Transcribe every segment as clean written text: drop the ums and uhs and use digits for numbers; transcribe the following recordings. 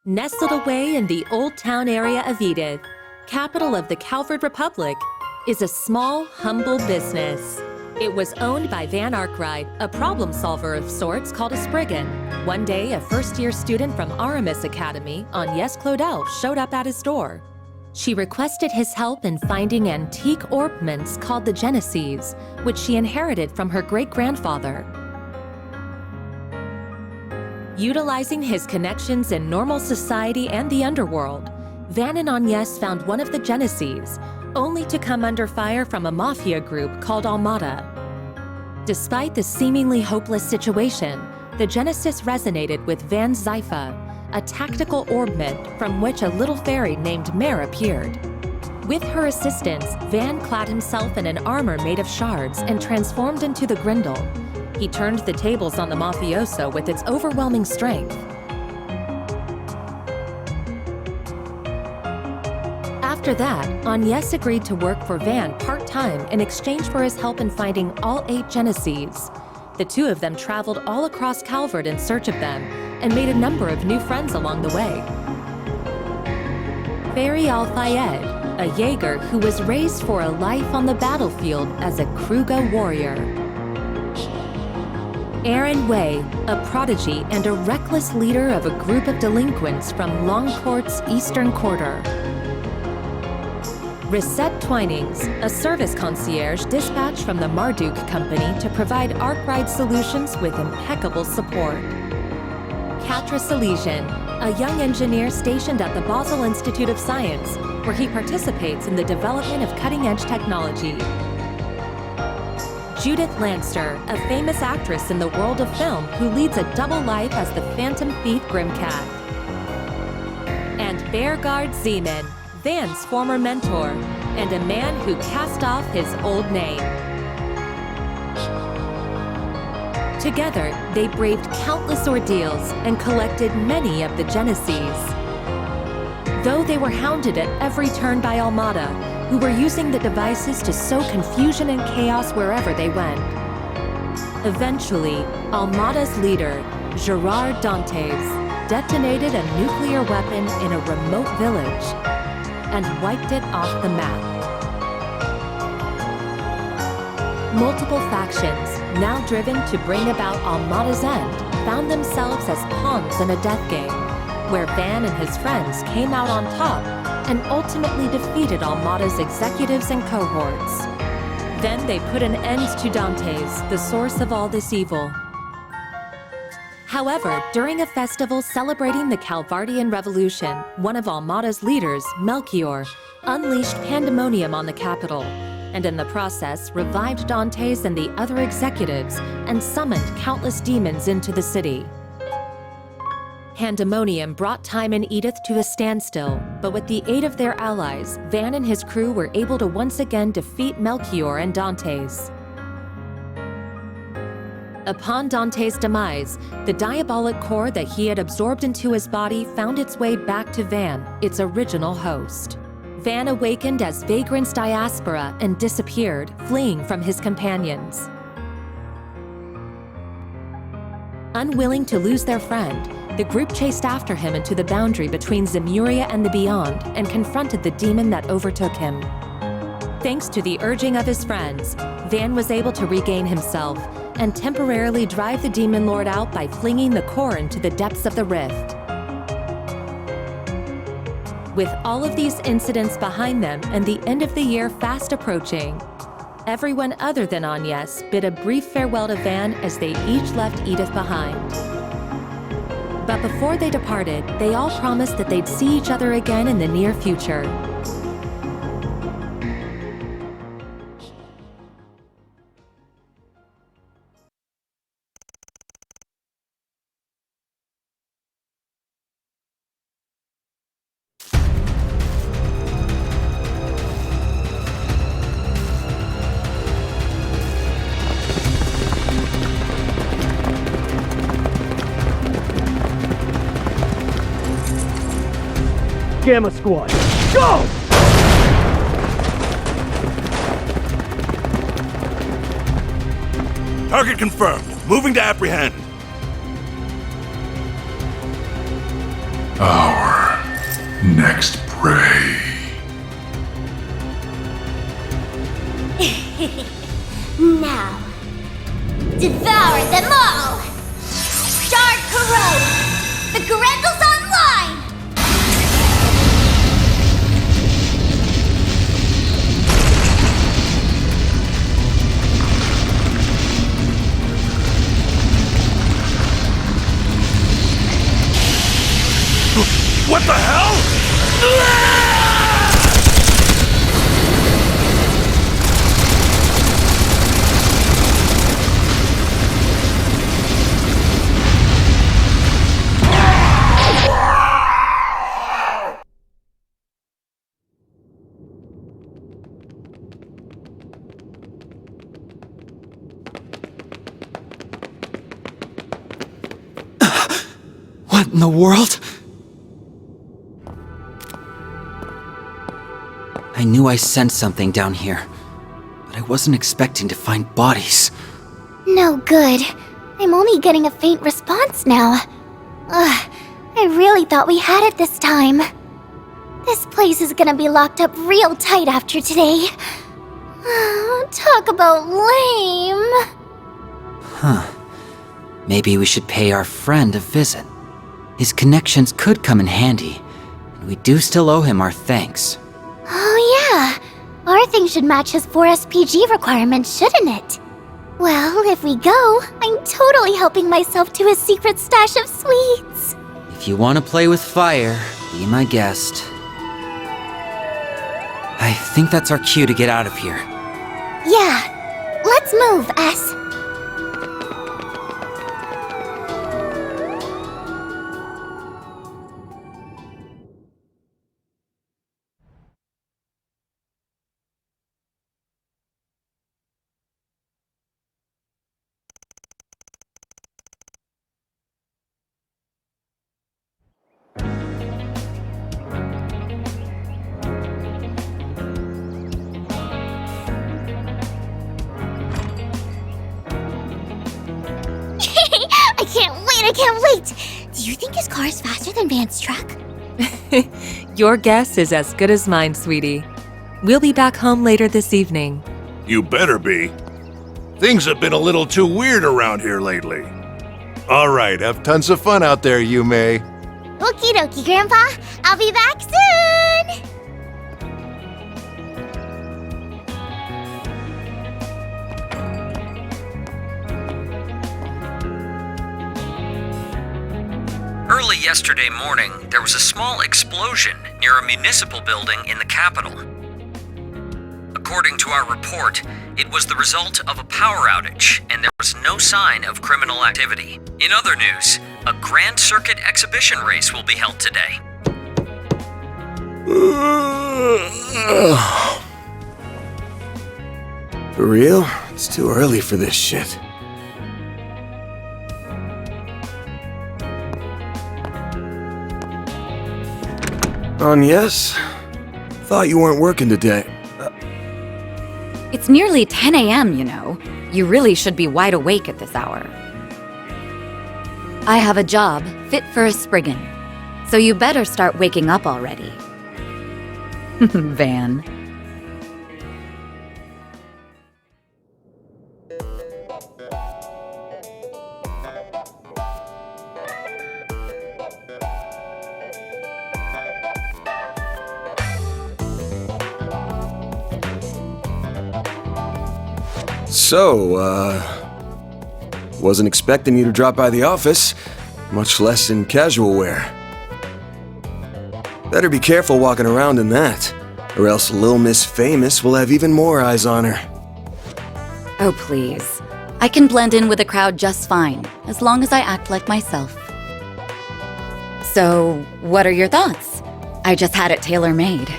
Nestled away in the Old Town area of Edith, capital of the Calvert Republic, is a small, humble business. It was owned by Van Arkwright, a problem solver of sorts called a Spriggan. One day, a first-year student from Aramis Academy, Agnès Claudel, showed up at his door. She requested his help in finding antique ornaments called the Genesees, which she inherited from her great-grandfather. Utilizing his connections in normal society and the underworld, Van and Agnès found one of the Genesees, only to come under fire from a mafia group called Almada. Despite the seemingly hopeless situation, the Genesis resonated with Van's Zypha, a tactical ornament from which a little fairy named Mare appeared. With her assistance, Van clad himself in an armor made of shards and transformed into the Grendel. He turned the tables on the mafioso with its overwhelming strength. After that, Agnès agreed to work for Van part-time in exchange for his help in finding all 8 Genesees. The two of them traveled all across Calvert in search of them and made a number of new friends along the way. Fairy Al-Fayed, a Jaeger who was raised for a life on the battlefield as a Kruga warrior. Aaron Way, a prodigy and a reckless leader of a group of delinquents from Longcourt's Eastern Quarter. Risette Twinings, a service concierge dispatched from the Marduk Company to provide Arkwright solutions with impeccable support. Katra Salesian, a young engineer stationed at the Basel Institute of Science, where he participates in the development of cutting-edge technology. Judith Lanster, a famous actress in the world of film who leads a double life as the Phantom Thief Grimcat. And Bearguard Zeman, Van's former mentor, and a man who cast off his old name. Together, they braved countless ordeals and collected many of the Genesees. Though they were hounded at every turn by Almada, who were using the devices to sow confusion and chaos wherever they went. Eventually, Almada's leader, Gerard Dantes, detonated a nuclear weapon in a remote village and wiped it off the map. Multiple factions, now driven to bring about Almada's end, found themselves as pawns in a death game, where Van and his friends came out on top and ultimately defeated Almada's executives and cohorts. Then they put an end to Dantes, the source of all this evil. However, during a festival celebrating the Calvardian Revolution, one of Almada's leaders, Melchior, unleashed pandemonium on the capital, and in the process revived Dantes and the other executives and summoned countless demons into the city. Pandemonium brought time in Edith to a standstill, but with the aid of their allies, Van and his crew were able to once again defeat Melchior and Dantes. Upon Dantes' demise, the diabolic core that he had absorbed into his body found its way back to Van, its original host. Van awakened as Vagrant's diaspora and disappeared, fleeing from his companions. Unwilling to lose their friend, the group chased after him into the boundary between Zemuria and the Beyond and confronted the demon that overtook him. Thanks to the urging of his friends, Van was able to regain himself and temporarily drive the demon lord out by flinging the core into the depths of the rift. With all of these incidents behind them and the end of the year fast approaching, everyone other than Agnès bid a brief farewell to Van as they each left Edith behind. But before they departed, they all promised that they'd see each other again in the near future. Gamma Squad, go! Target confirmed. Moving to apprehend. All next prey. Now, devour them all! Start corrode! The Grendels online! What the hell? What in the world? I knew I sensed something down here, but I wasn't expecting to find bodies. No good. I'm only getting a faint response now. Ugh, I really thought we had it this time. This place is gonna be locked up real tight after today. Talk about lame. Maybe we should pay our friend a visit. His connections could come in handy, and we do still owe him our thanks. Oh yeah, our thing should match his 4 SPG requirements, shouldn't it? Well, if we go, I'm totally helping myself to his secret stash of sweets. If you want to play with fire, be my guest. I think that's our cue to get out of here. Yeah, let's move, S. I can't wait! Do you think his car is faster than Van's truck? Your guess is as good as mine, sweetie. We'll be back home later this evening. You better be. Things have been a little too weird around here lately. All right, have tons of fun out there, Yume. Okie dokie, Grandpa. I'll be back soon! Early yesterday morning, there was a small explosion near a municipal building in the capital. According to our report, it was the result of a power outage, and there was no sign of criminal activity. In other news, a Grand Circuit exhibition race will be held today. For real? It's too early for this shit. Yes? Thought you weren't working today. It's nearly 10 a.m., you know. You really should be wide awake at this hour. I have a job fit for a Spriggan, so you better start waking up already. Van. So, wasn't expecting you to drop by the office, much less in casual wear. Better be careful walking around in that, or else Lil Miss Famous will have even more eyes on her. Oh, please. I can blend in with the crowd just fine, as long as I act like myself. So, what are your thoughts? I just had it tailor-made.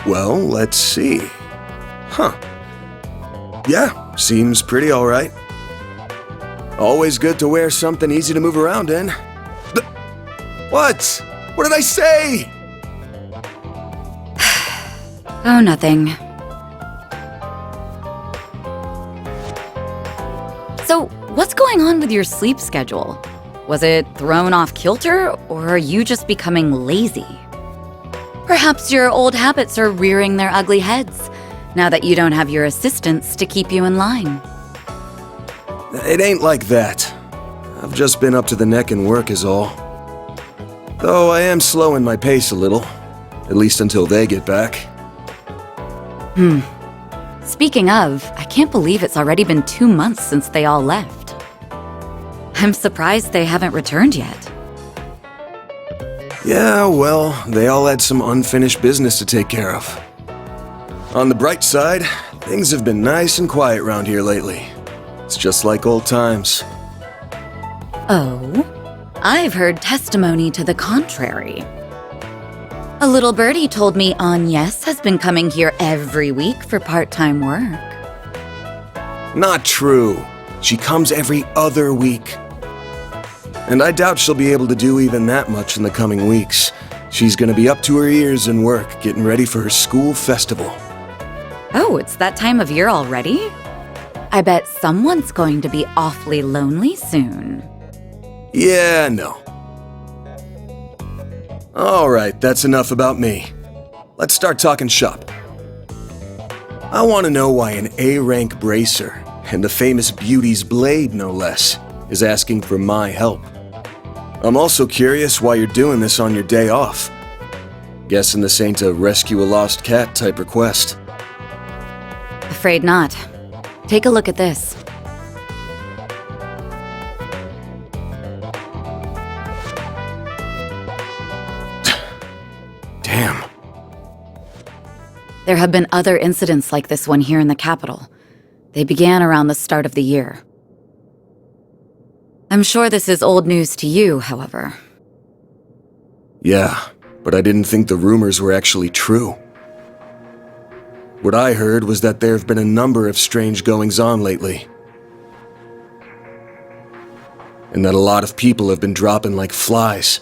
Well, let's see. Yeah, seems pretty alright. Always good to wear something easy to move around in. What? What did I say? Oh, nothing. So, what's going on with your sleep schedule? Was it thrown off kilter, or are you just becoming lazy? Perhaps your old habits are rearing their ugly heads, now that you don't have your assistants to keep you in line. It ain't like that. I've just been up to the neck in work is all. Though I am slowing my pace a little, at least until they get back. Speaking of, I can't believe it's already been 2 months since they all left. I'm surprised they haven't returned yet. Yeah, well, they all had some unfinished business to take care of. On the bright side, things have been nice and quiet around here lately. It's just like old times. Oh? I've heard testimony to the contrary. A little birdie told me Agnes has been coming here every week for part-time work. Not true. She comes every other week. And I doubt she'll be able to do even that much in the coming weeks. She's gonna be up to her ears in work, getting ready for her school festival. Oh, it's that time of year already? I bet someone's going to be awfully lonely soon. Yeah, no. Alright, that's enough about me. Let's start talking shop. I want to know why an A-rank bracer, and the famous beauty's blade no less, is asking for my help. I'm also curious why you're doing this on your day off. Guessing this ain't a rescue a lost cat type request. Afraid not. Take a look at this. Damn. There have been other incidents like this one here in the capital. They began around the start of the year. I'm sure this is old news to you, however. Yeah, but I didn't think the rumors were actually true. What I heard was that there have been a number of strange goings-on lately. And that a lot of people have been dropping like flies.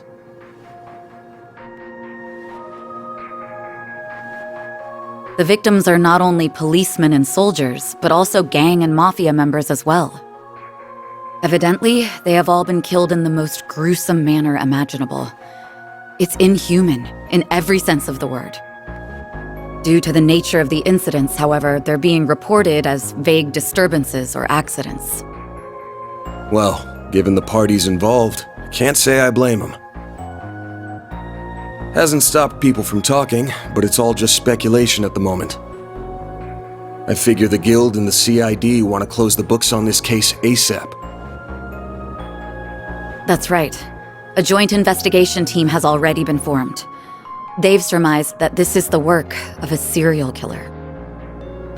The victims are not only policemen and soldiers, but also gang and mafia members as well. Evidently, they have all been killed in the most gruesome manner imaginable. It's inhuman, in every sense of the word. Due to the nature of the incidents, however, they're being reported as vague disturbances or accidents. Well, given the parties involved, I can't say I blame them. Hasn't stopped people from talking, but it's all just speculation at the moment. I figure the Guild and the CID want to close the books on this case ASAP. That's right. A joint investigation team has already been formed. They've surmised that this is the work of a serial killer.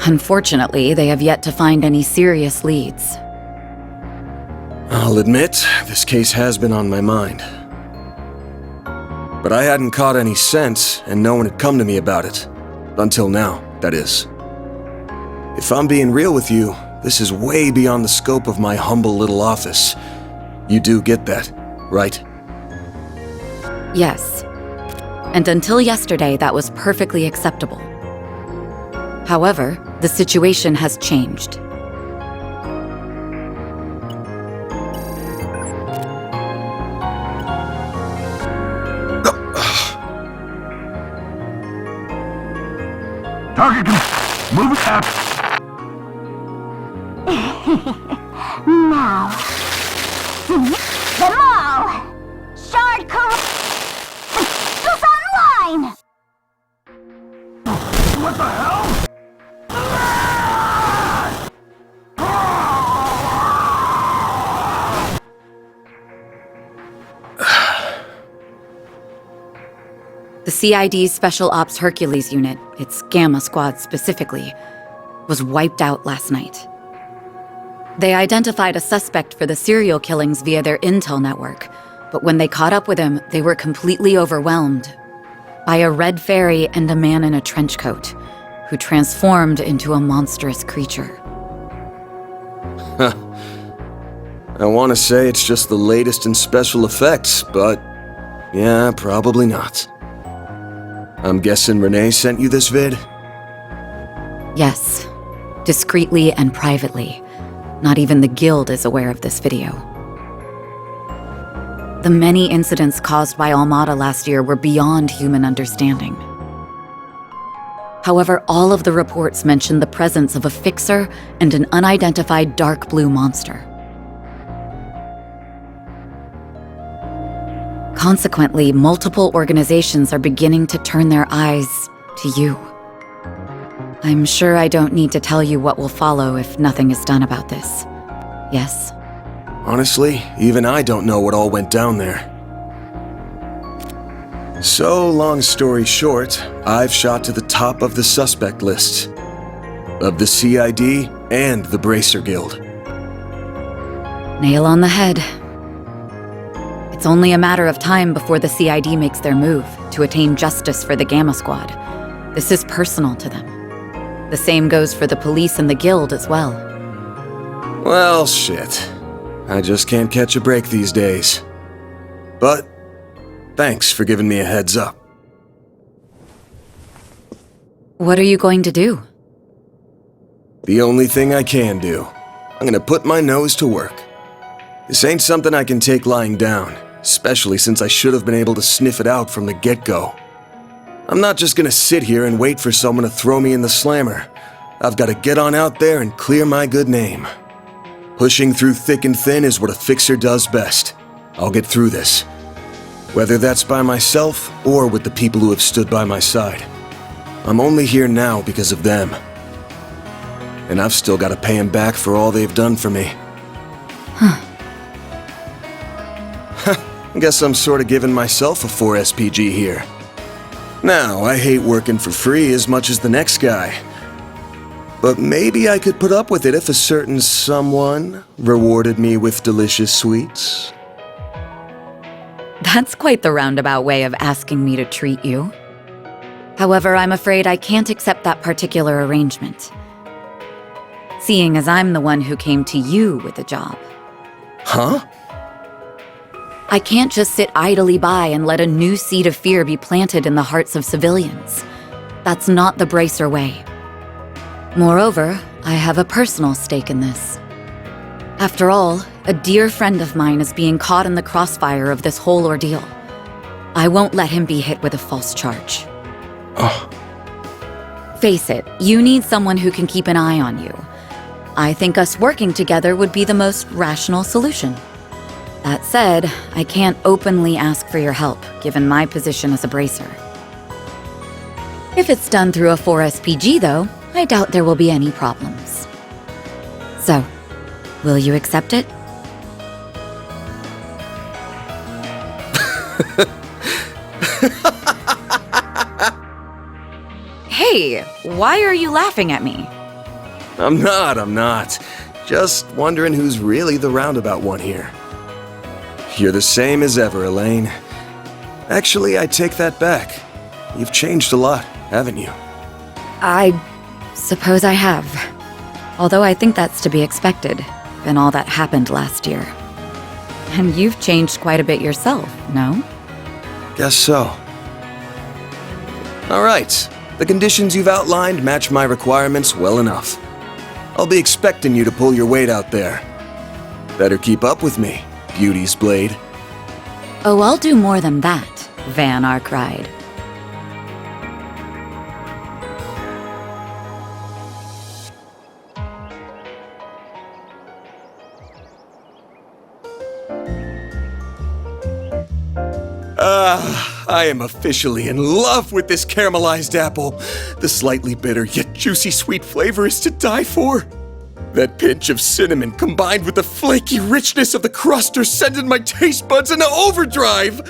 Unfortunately, they have yet to find any serious leads. I'll admit, this case has been on my mind. But I hadn't caught any sense, and no one had come to me about it. Until now, that is. If I'm being real with you, this is way beyond the scope of my humble little office. You do get that, right? Yes. And until yesterday, that was perfectly acceptable. However, the situation has changed. Target, move it up. Now, seize them all! Shard is online! What the hell? The CID's Special Ops Hercules unit, its Gamma Squad specifically, was wiped out last night. They identified a suspect for the serial killings via their intel network, but when they caught up with him, they were completely overwhelmed by a red fairy and a man in a trench coat, who transformed into a monstrous creature. I want to say it's just the latest in special effects, but yeah, probably not. I'm guessing Renee sent you this vid? Yes, discreetly and privately. Not even the Guild is aware of this video. The many incidents caused by Almada last year were beyond human understanding. However, all of the reports mentioned the presence of a fixer and an unidentified dark blue monster. Consequently, multiple organizations are beginning to turn their eyes to you. I'm sure I don't need to tell you what will follow if nothing is done about this. Yes? Honestly, even I don't know what all went down there. So, long story short, I've shot to the top of the suspect list. Of the CID and the Bracer Guild. Nail on the head. It's only a matter of time before the CID makes their move to attain justice for the Gamma Squad. This is personal to them. The same goes for the police and the guild as well. Well, shit. I just can't catch a break these days. But thanks for giving me a heads up. What are you going to do? The only thing I can do. I'm gonna put my nose to work. This ain't something I can take lying down, especially since I should have been able to sniff it out from the get-go. I'm not just gonna sit here and wait for someone to throw me in the slammer. I've gotta get on out there and clear my good name. Pushing through thick and thin is what a fixer does best. I'll get through this. Whether that's by myself or with the people who have stood by my side. I'm only here now because of them. And I've still got to pay them back for all they've done for me. I guess I'm sort of giving myself a 4 SPG here. Now, I hate working for free as much as the next guy. But maybe I could put up with it if a certain someone rewarded me with delicious sweets. That's quite the roundabout way of asking me to treat you. However, I'm afraid I can't accept that particular arrangement. Seeing as I'm the one who came to you with the job. Huh? I can't just sit idly by and let a new seed of fear be planted in the hearts of civilians. That's not the Bracer way. Moreover, I have a personal stake in this. After all, a dear friend of mine is being caught in the crossfire of this whole ordeal. I won't let him be hit with a false charge. Oh. Face it, you need someone who can keep an eye on you. I think us working together would be the most rational solution. That said, I can't openly ask for your help, given my position as a bracer. If it's done through a 4 SPG, though, I doubt there will be any problems. So, will you accept it? Hey, why are you laughing at me? I'm not. Just wondering who's really the roundabout one here. You're the same as ever, Elaine. Actually, I take that back. You've changed a lot, haven't you? I suppose I have. Although I think that's to be expected, given all that happened last year. And you've changed quite a bit yourself, no? Guess so. All right. The conditions you've outlined match my requirements well enough. I'll be expecting you to pull your weight out there. Better keep up with me, Beauty's Blade. Oh, I'll do more than that, Van Arkwright. I am officially in love with this caramelized apple. The slightly bitter yet juicy sweet flavor is to die for. That pinch of cinnamon combined with the flaky richness of the crust are sending my taste buds into overdrive.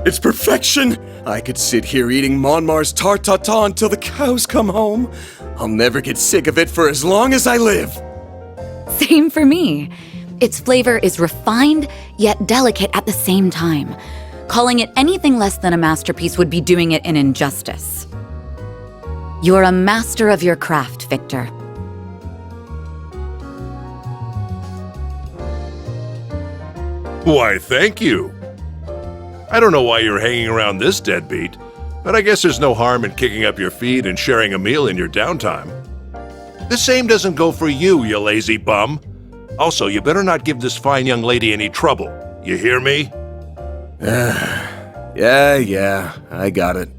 It's perfection. I could sit here eating Monmar's tart tatin until the cows come home. I'll never get sick of it for as long as I live. Same for me. Its flavor is refined yet delicate at the same time. Calling it anything less than a masterpiece would be doing it an injustice. You're a master of your craft, Victor. Why, thank you. I don't know why you're hanging around this deadbeat, but I guess there's no harm in kicking up your feet and sharing a meal in your downtime. The same doesn't go for you, you lazy bum. Also, you better not give this fine young lady any trouble. You hear me? Yeah, I got it.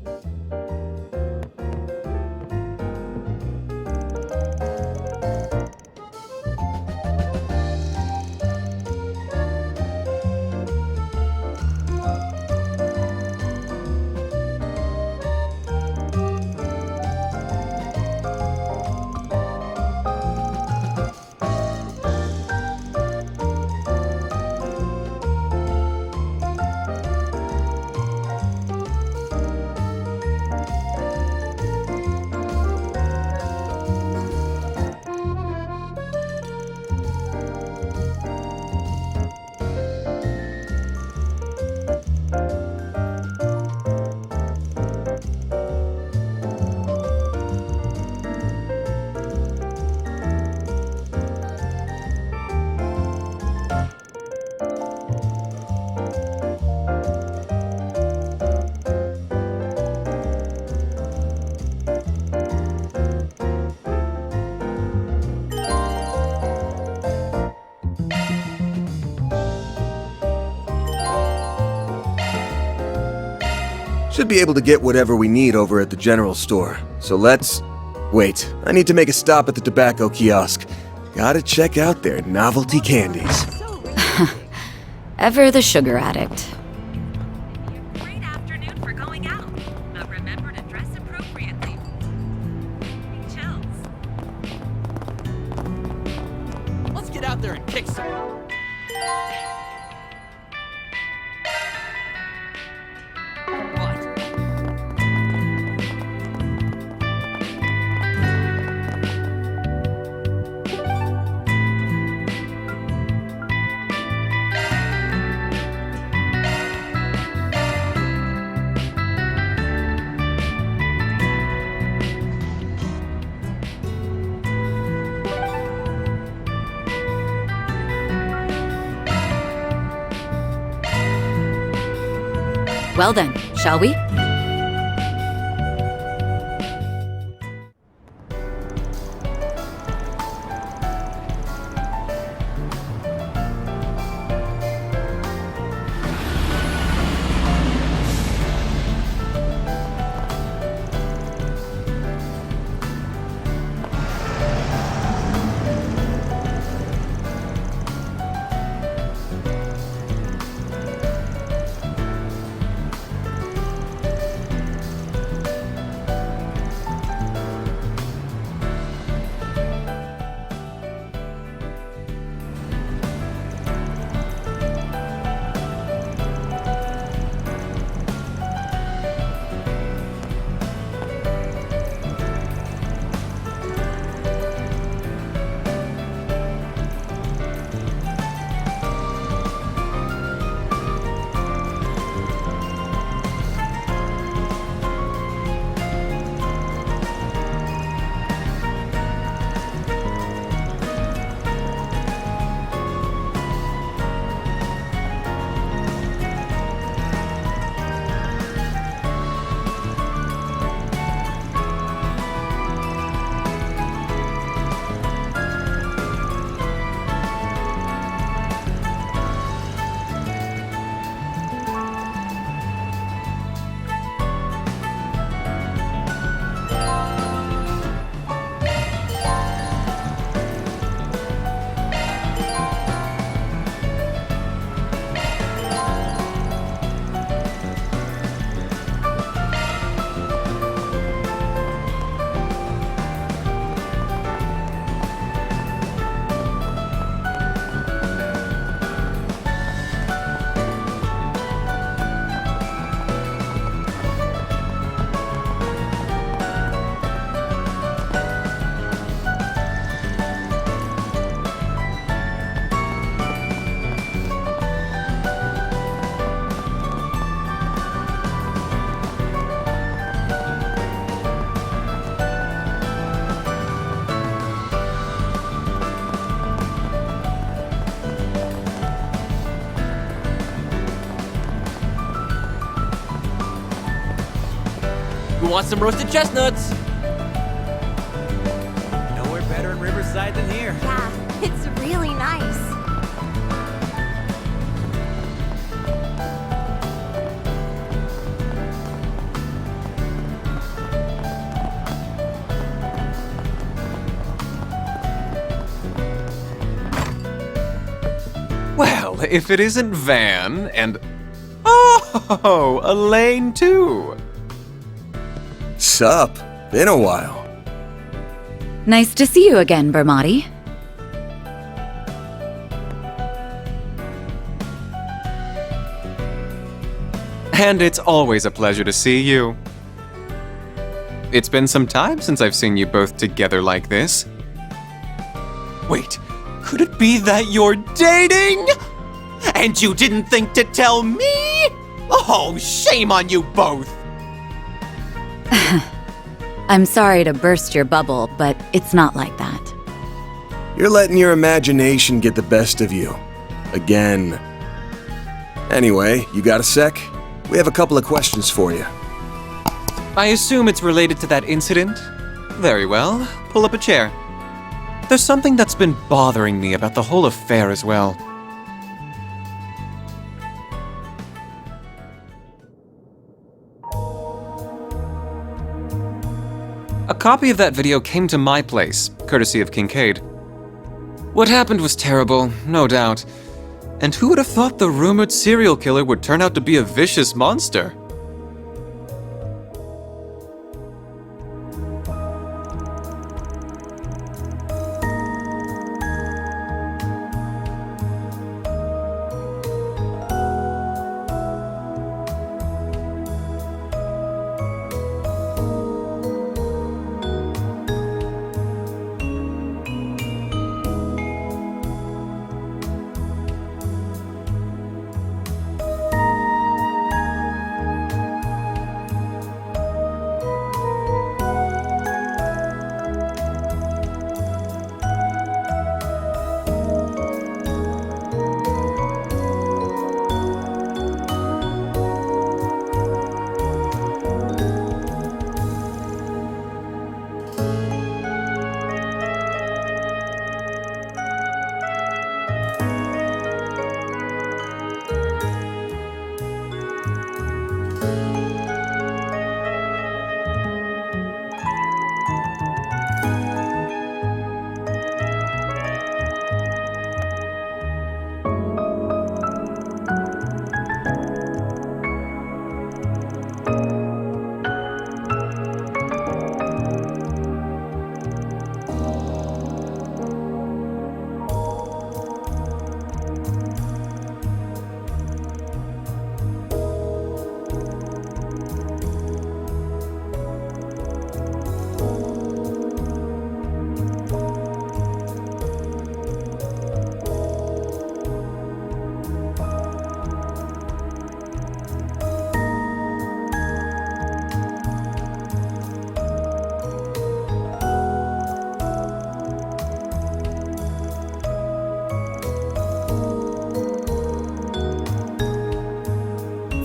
Should be able to get whatever we need over at the general store. So let's... Wait, I need to make a stop at the tobacco kiosk. Gotta check out their novelty candies. Ever the sugar addict. Great afternoon for going out, but remember to dress appropriately. Chills. Let's get out there and kick some. What? Well then, shall we? Who wants some roasted chestnuts? Nowhere better in Riverside than here. Yeah, it's really nice. if it isn't Van and... Oh, Elaine too! Sup? Been a while. Nice to see you again, Bermati. And it's always a pleasure to see you. It's been some time since I've seen you both together like this. Wait, could it be that you're dating? And you didn't think to tell me? Oh, shame on you both! I'm sorry to burst your bubble, but it's not like that. You're letting your imagination get the best of you. Again. Anyway, you got a sec? We have a couple of questions for you. I assume it's related to that incident? Very well, pull up a chair. There's something that's been bothering me about the whole affair as well. A copy of that video came to my place, courtesy of Kincaid. What happened was terrible, no doubt. And who would have thought the rumored serial killer would turn out to be a vicious monster?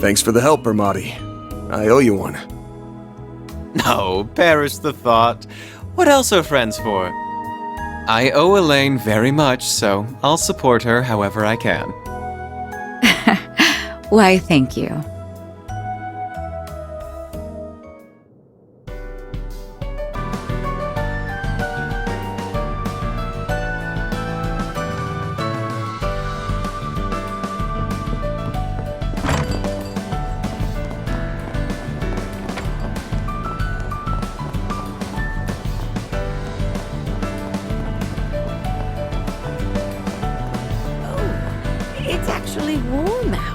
Thanks for the help, Bermati. I owe you one. No, perish the thought. What else are friends for? I owe Elaine very much, so I'll support her however I can. Why, thank you. It's actually warm out.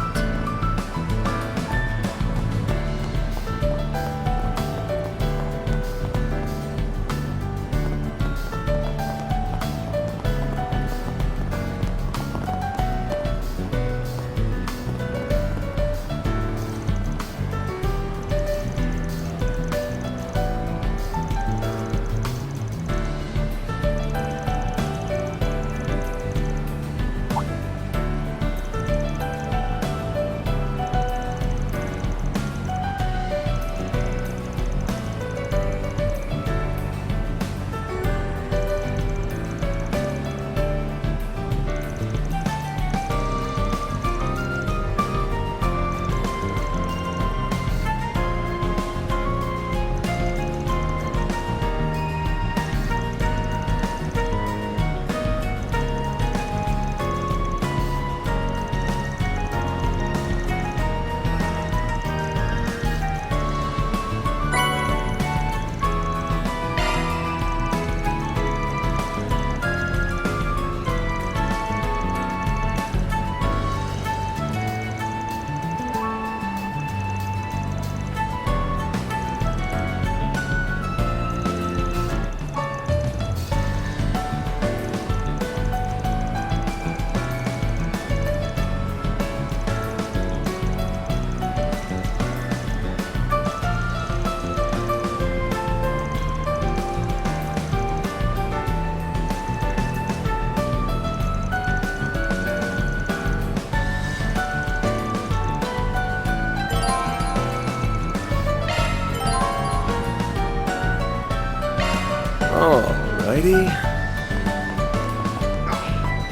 Alrighty.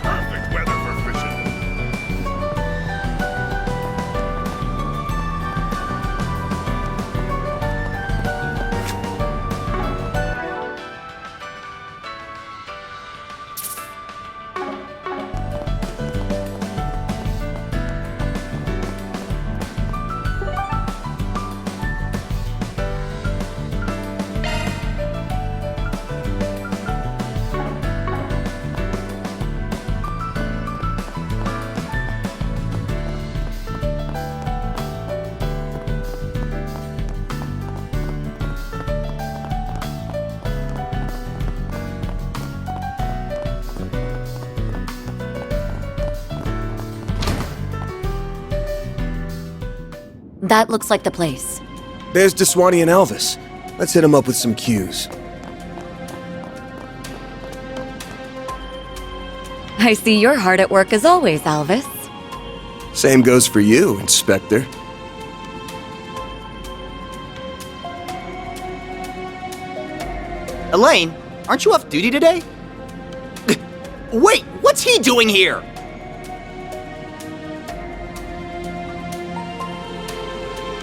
Perfect weather for fishing. That looks like the place. There's Deswani and Elvis. Let's hit them up with some cues. I see you're hard at work as always, Elvis. Same goes for you, Inspector. Elaine, aren't you off duty today? Wait, what's he doing here?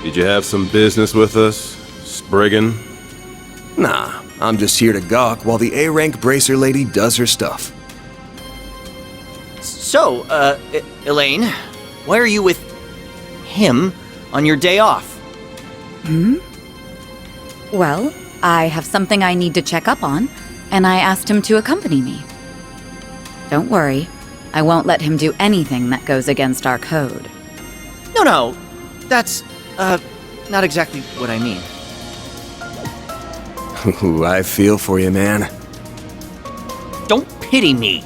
Did you have some business with us, Spriggan? Nah, I'm just here to gawk while the A-rank bracer lady does her stuff. So, Elaine, why are you with him on your day off? Well, I have something I need to check up on, and I asked him to accompany me. Don't worry, I won't let him do anything that goes against our code. No, that's, not exactly what I mean. Ooh, I feel for you, man. Don't pity me.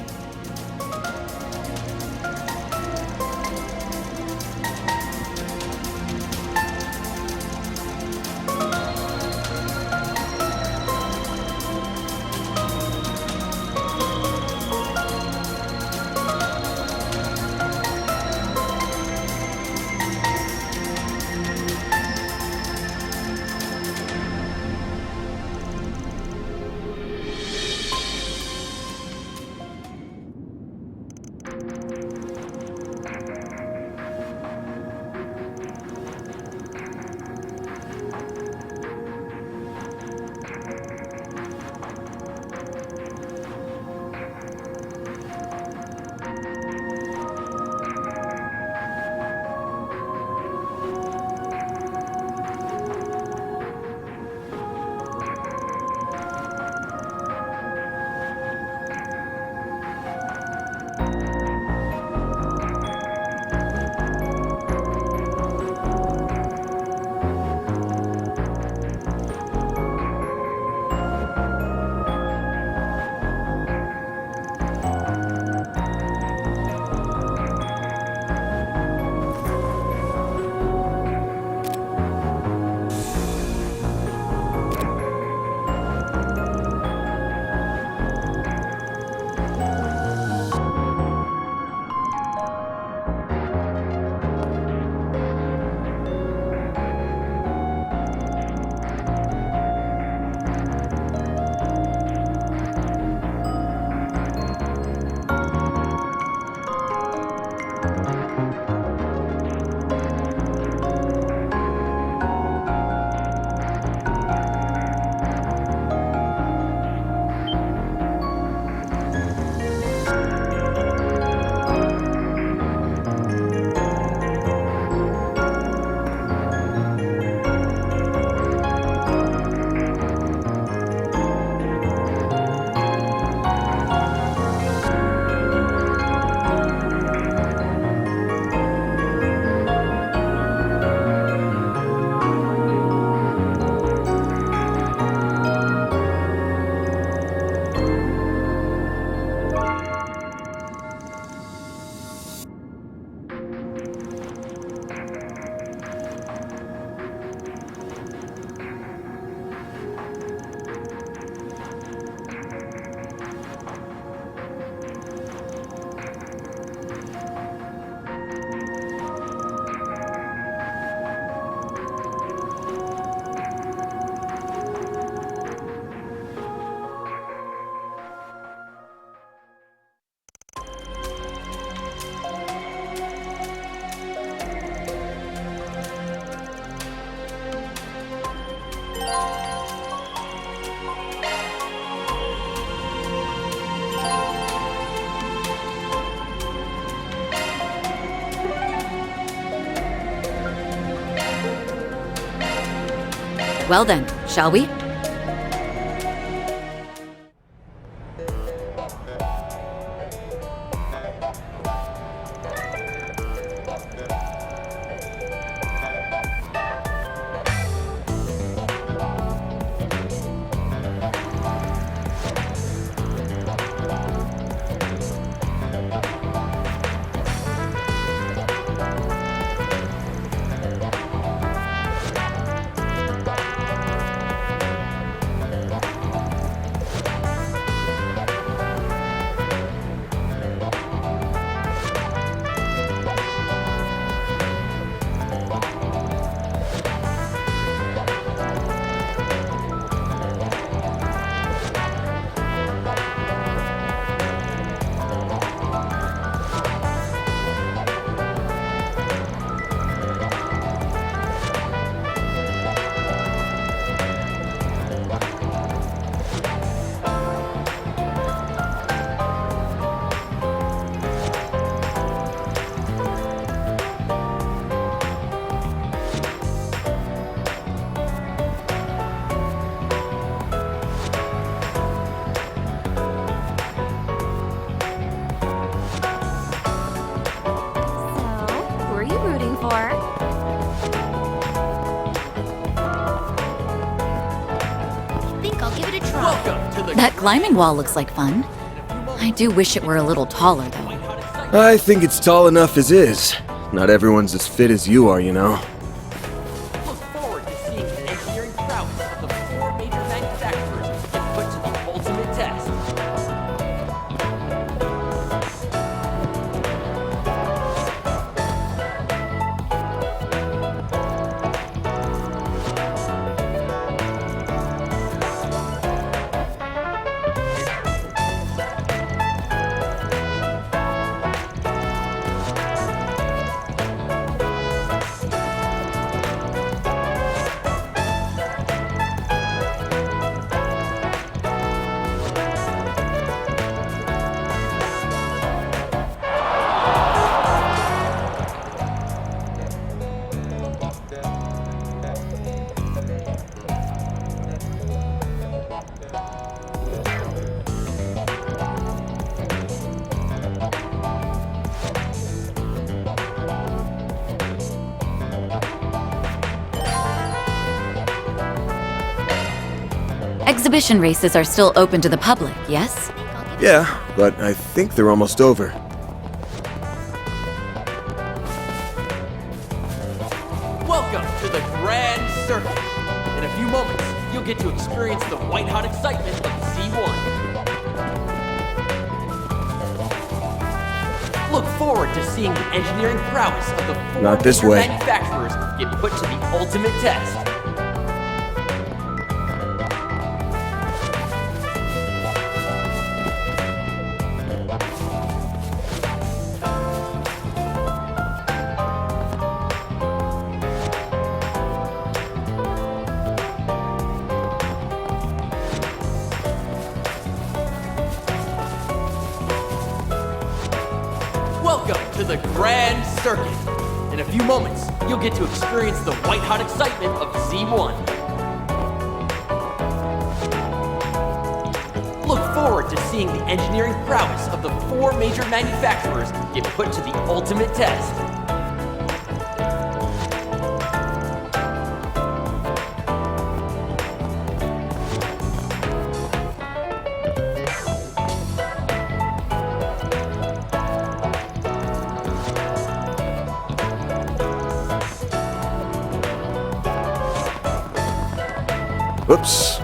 Well then, shall we? That climbing wall looks like fun. I do wish it were a little taller, though. I think it's tall enough as is. Not everyone's as fit as you are, you know. Look forward to seeing the engineering prowess of the 4 major manufacturers get put to the ultimate test. Exhibition races are still open to the public, yes? Yeah, but I think they're almost over. Welcome to the Grand Circuit. In a few moments, you'll get to experience the white-hot excitement of Z1. Look forward to seeing the engineering prowess of the 4 Not this major way. manufacturers get put to the ultimate test. Welcome to the Grand Circuit. In a few moments, you'll get to experience the white-hot excitement of Z1. Look forward to seeing the engineering prowess of the 4 major manufacturers get put to the ultimate test. Oops.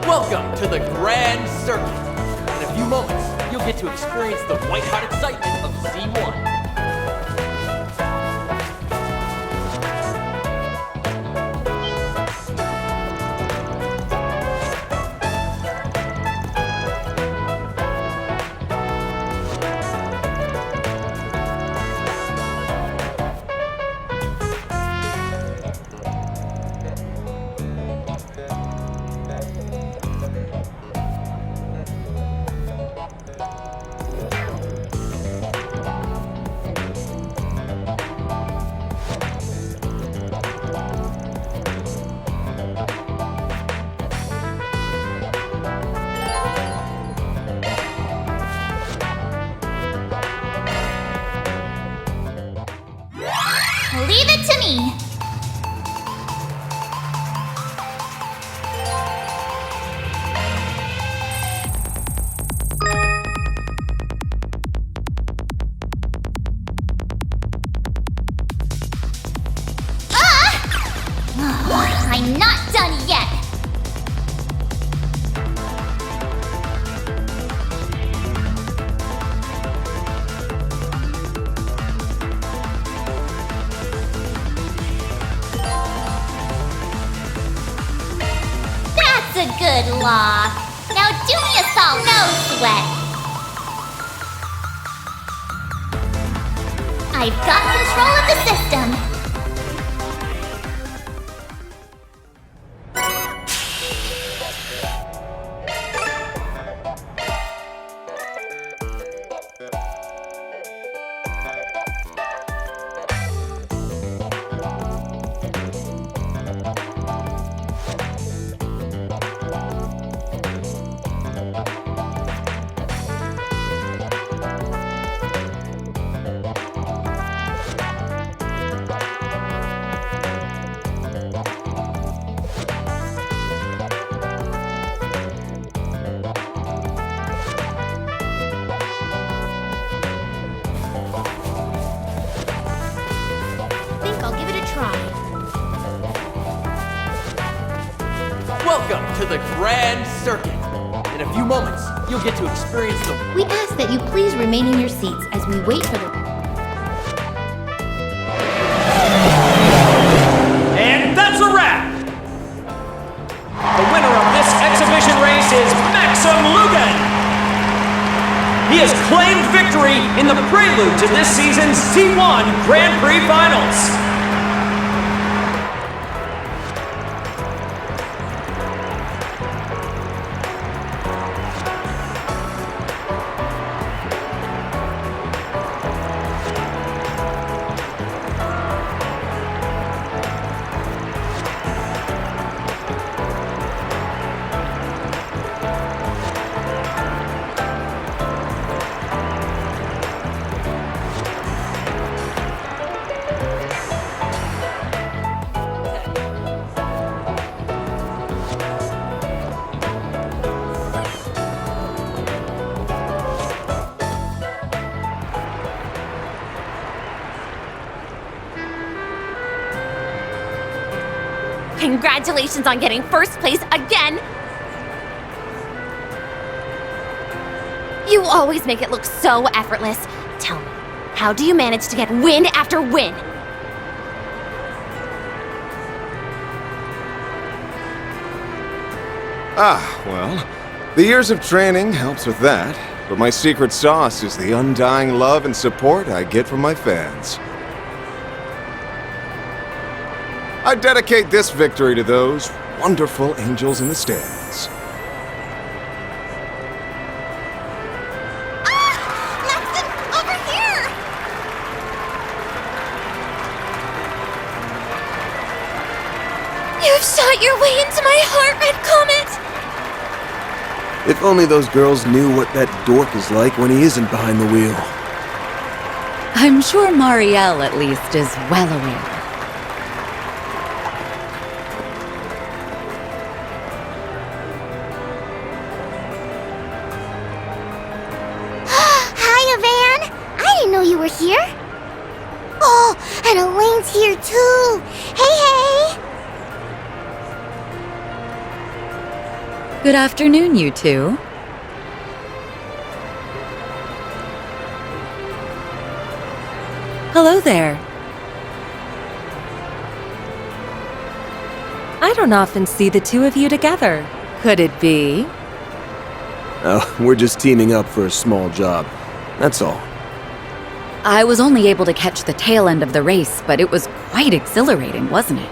Welcome to the Grand Circuit. In a few moments, you'll get to experience the white-hot excitement of Z1. Leave it to me. I'm not done yet! That's a good law. Now do me a solid, no sweat. I've got control of the system. Welcome to the Grand Circuit. In a few moments, you'll get to experience the... We ask that you please remain in your seats as we wait for the... And that's a wrap! The winner of this exhibition race is Maxim Lugan! He has claimed victory in the prelude to this season's C1 Grand Prix Finals. Congratulations on getting first place again! You always make it look so effortless. Tell me, how do you manage to get win after win? Well, the years of training helps with that, but my secret sauce is the undying love and support I get from my fans. I dedicate this victory to those wonderful angels in the stands. Maxim, over here! You've shot your way into my heart, Red Comet! If only those girls knew what that dork is like when he isn't behind the wheel. I'm sure Marielle, at least, is well aware. You were here? Oh, and Elaine's here too! Hey, hey! Good afternoon, you two. Hello there. I don't often see the two of you together. Could it be? Oh, we're just teaming up for a small job. That's all. I was only able to catch the tail end of the race, but it was quite exhilarating, wasn't it?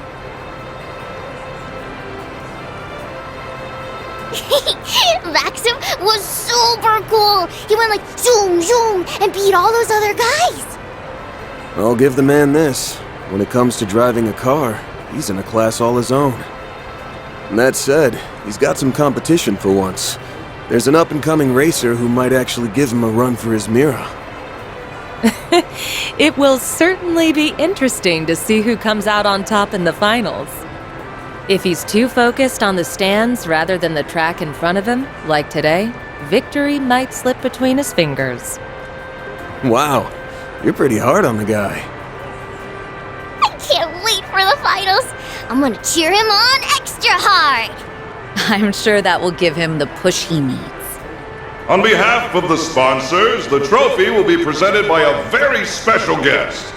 Maxim was super cool! He went like zoom, zoom, and beat all those other guys! I'll give the man this. When it comes to driving a car, he's in a class all his own. And that said, he's got some competition for once. There's an up-and-coming racer who might actually give him a run for his mirror. It will certainly be interesting to see who comes out on top in the finals. If he's too focused on the stands rather than the track in front of him, like today, victory might slip between his fingers. Wow, you're pretty hard on the guy. I can't wait for the finals. I'm gonna cheer him on extra hard. I'm sure that will give him the push he needs. On behalf of the sponsors, the trophy will be presented by a very special guest,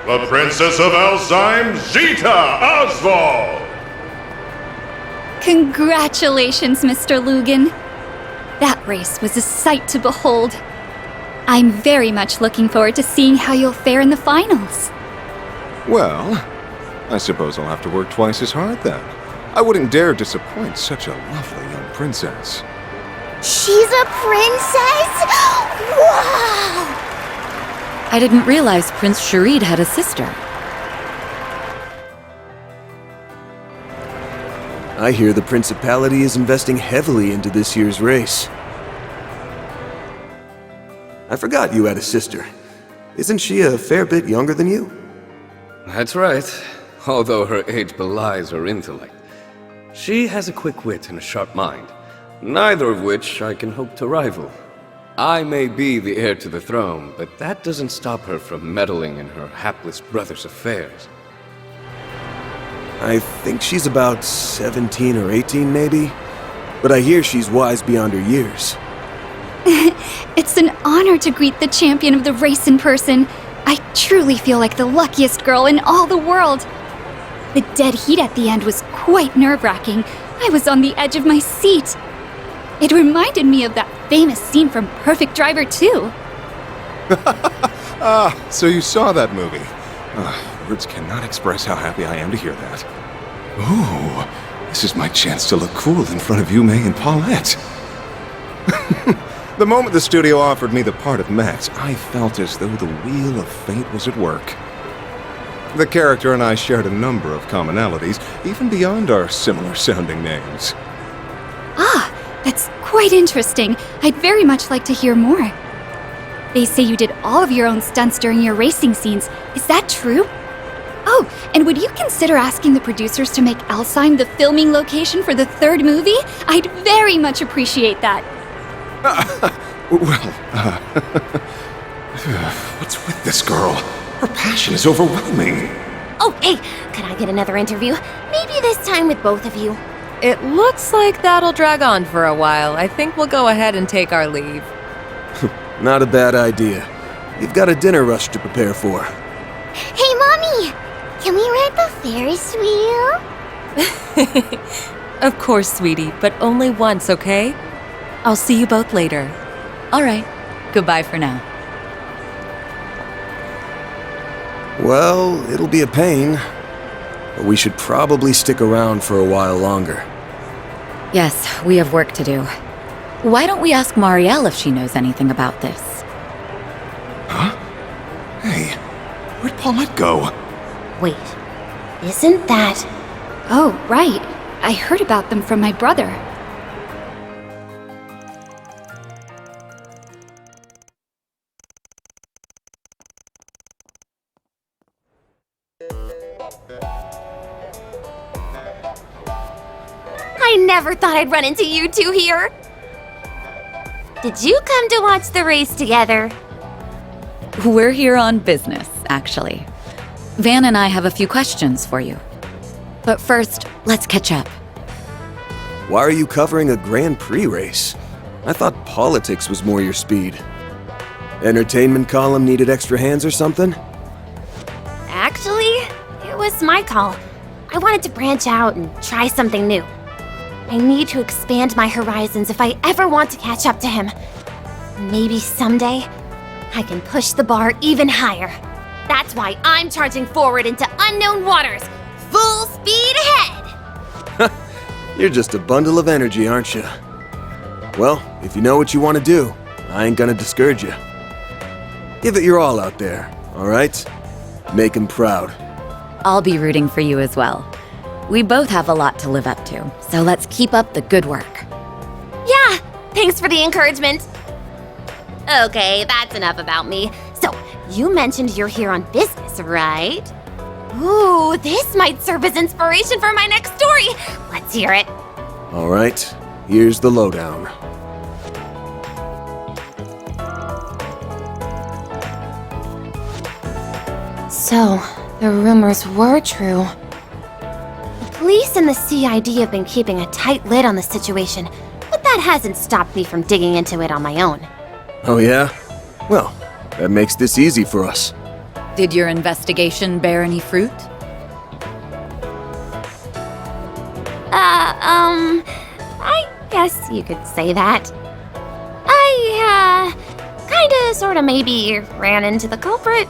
the Princess of Alzheim, Zita Oswald. Congratulations, Mr. Lugan. That race was a sight to behold. I'm very much looking forward to seeing how you'll fare in the finals. Well, I suppose I'll have to work twice as hard then. I wouldn't dare disappoint such a lovely young princess. She's a princess? Wow! I didn't realize Prince Sharid had a sister. I hear the Principality is investing heavily into this year's race. I forgot you had a sister. Isn't she a fair bit younger than you? That's right, although her age belies her intellect. She has a quick wit and a sharp mind, neither of which I can hope to rival. I may be the heir to the throne, but that doesn't stop her from meddling in her hapless brother's affairs. I think she's about 17 or 18 maybe, but I hear she's wise beyond her years. It's an honor to greet the champion of the race in person. I truly feel like the luckiest girl in all the world. The dead heat at the end was quite nerve-wracking. I was on the edge of my seat. It reminded me of that famous scene from Perfect Driver 2. Ah, so you saw that movie. Words cannot express how happy I am to hear that. Ooh, this is my chance to look cool in front of Yume and Paulette. The moment the studio offered me the part of Max, I felt as though the wheel of fate was at work. The character and I shared a number of commonalities, even beyond our similar-sounding names. Ah, that's quite interesting. I'd very much like to hear more. They say you did all of your own stunts during your racing scenes. Is that true? Oh, and would you consider asking the producers to make Alzheim the filming location for the third movie? I'd very much appreciate that. What's with this girl? Her passion is overwhelming. Oh, hey, could I get another interview? Maybe this time with both of you. It looks like that'll drag on for a while. I think we'll go ahead and take our leave. Not a bad idea. You've got a dinner rush to prepare for. Hey, Mommy! Can we ride the Ferris wheel? Of course, sweetie, but only once, okay? I'll see you both later. All right, goodbye for now. Well, it'll be a pain, but we should probably stick around for a while longer. Yes, we have work to do. Why don't we ask Marielle if she knows anything about this? Huh? Hey, where'd Paulette go? Wait, isn't that... Oh, right. I heard about them from my brother. I never thought I'd run into you two here. Did you come to watch the race together? We're here on business, actually. Van and I have a few questions for you. But first, let's catch up. Why are you covering a Grand Prix race? I thought politics was more your speed. Entertainment column needed extra hands or something? Actually, it was my call. I wanted to branch out and try something new. I need to expand my horizons if I ever want to catch up to him. Maybe someday, I can push the bar even higher. That's why I'm charging forward into unknown waters, full speed ahead! You're just a bundle of energy, aren't you? Well, if you know what you want to do, I ain't gonna discourage you. Give it your all out there, all right? Make him proud. I'll be rooting for you as well. We both have a lot to live up to, so let's keep up the good work. Yeah, thanks for the encouragement. Okay, that's enough about me. So, You mentioned you're here on business, right? Ooh, this might serve as inspiration for my next story. Let's hear it. All right, here's the lowdown. So, the rumors were true. The police and the CID have been keeping a tight lid on the situation, but that hasn't stopped me from digging into it on my own. Oh yeah? Well, that makes this easy for us. Did your investigation bear any fruit? I guess you could say that. I, kinda, sorta, maybe ran into the culprit.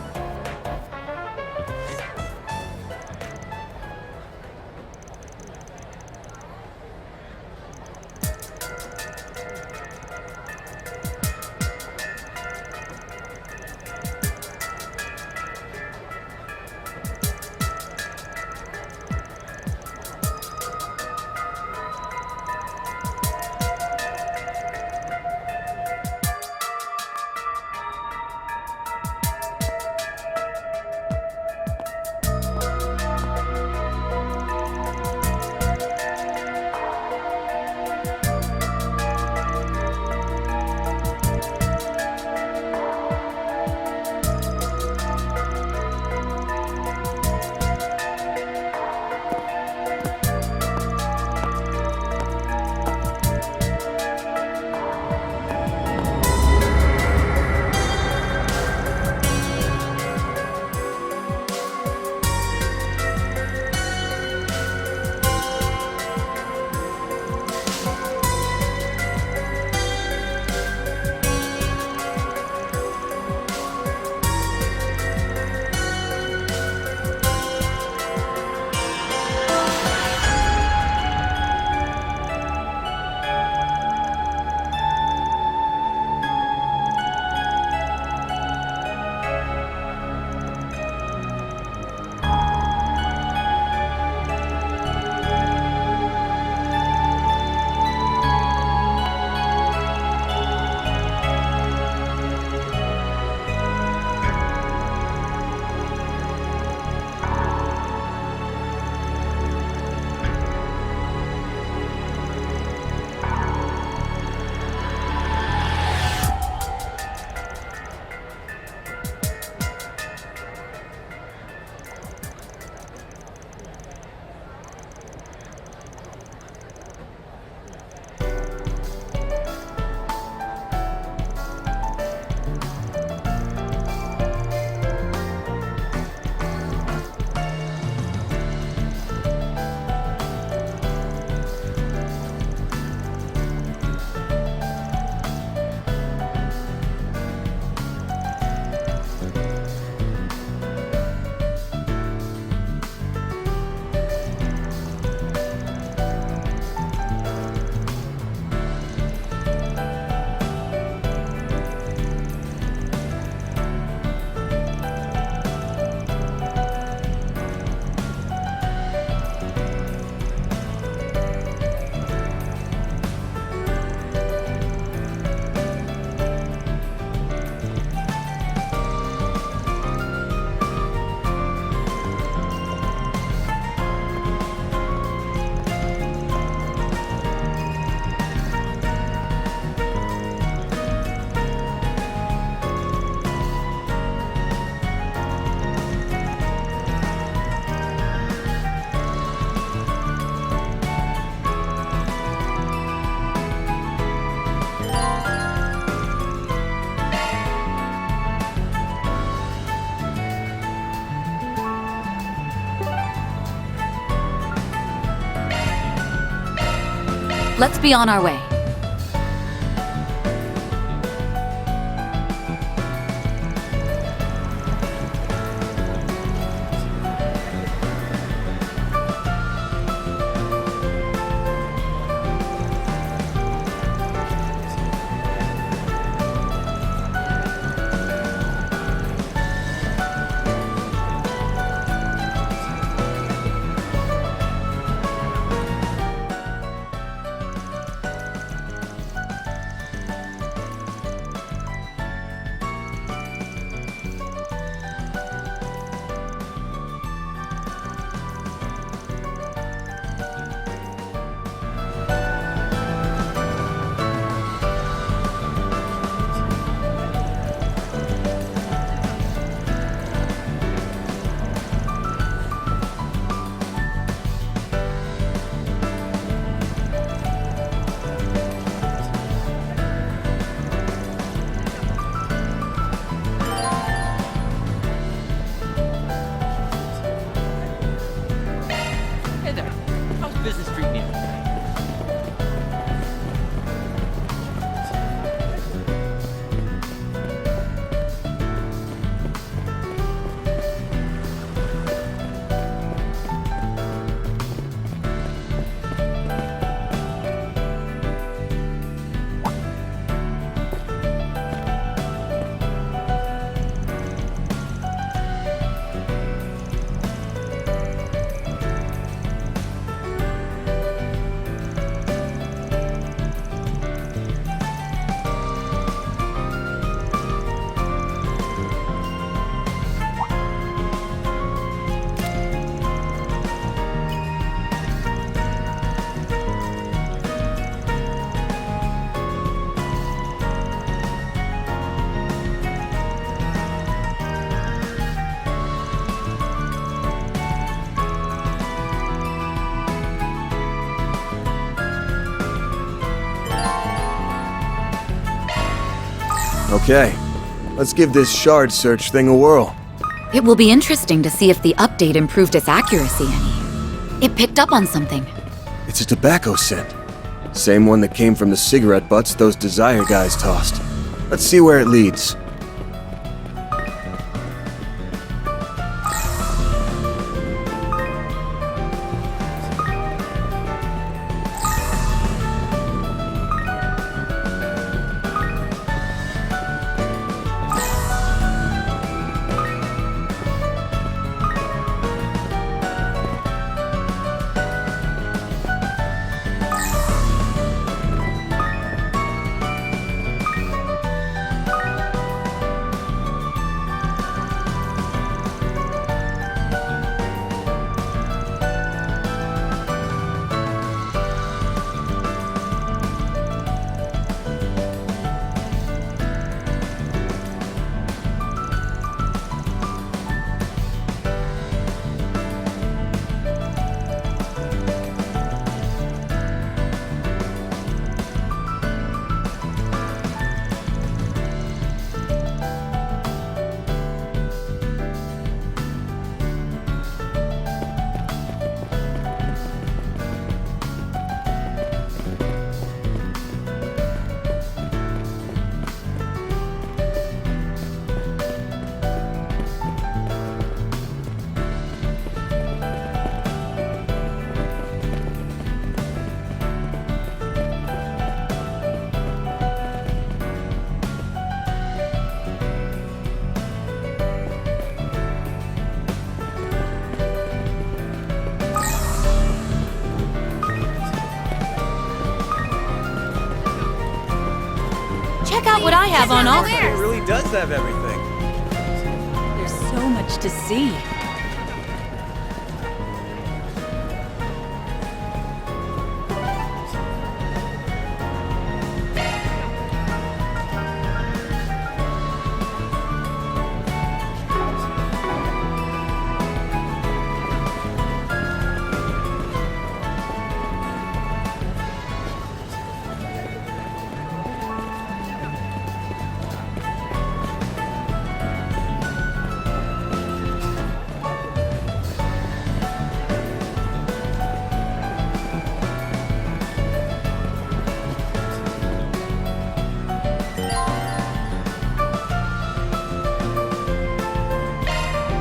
Let's be on our way. Citizen Street near? Okay, let's give this shard search thing a whirl. It will be interesting to see if the update improved its accuracy any. It picked up on something. It's a tobacco scent. Same one that came from the cigarette butts those Desire guys tossed. Let's see where it leads. Check out what I have on offer. It really does have everything. There's so much to see.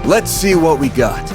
Let's see what we got.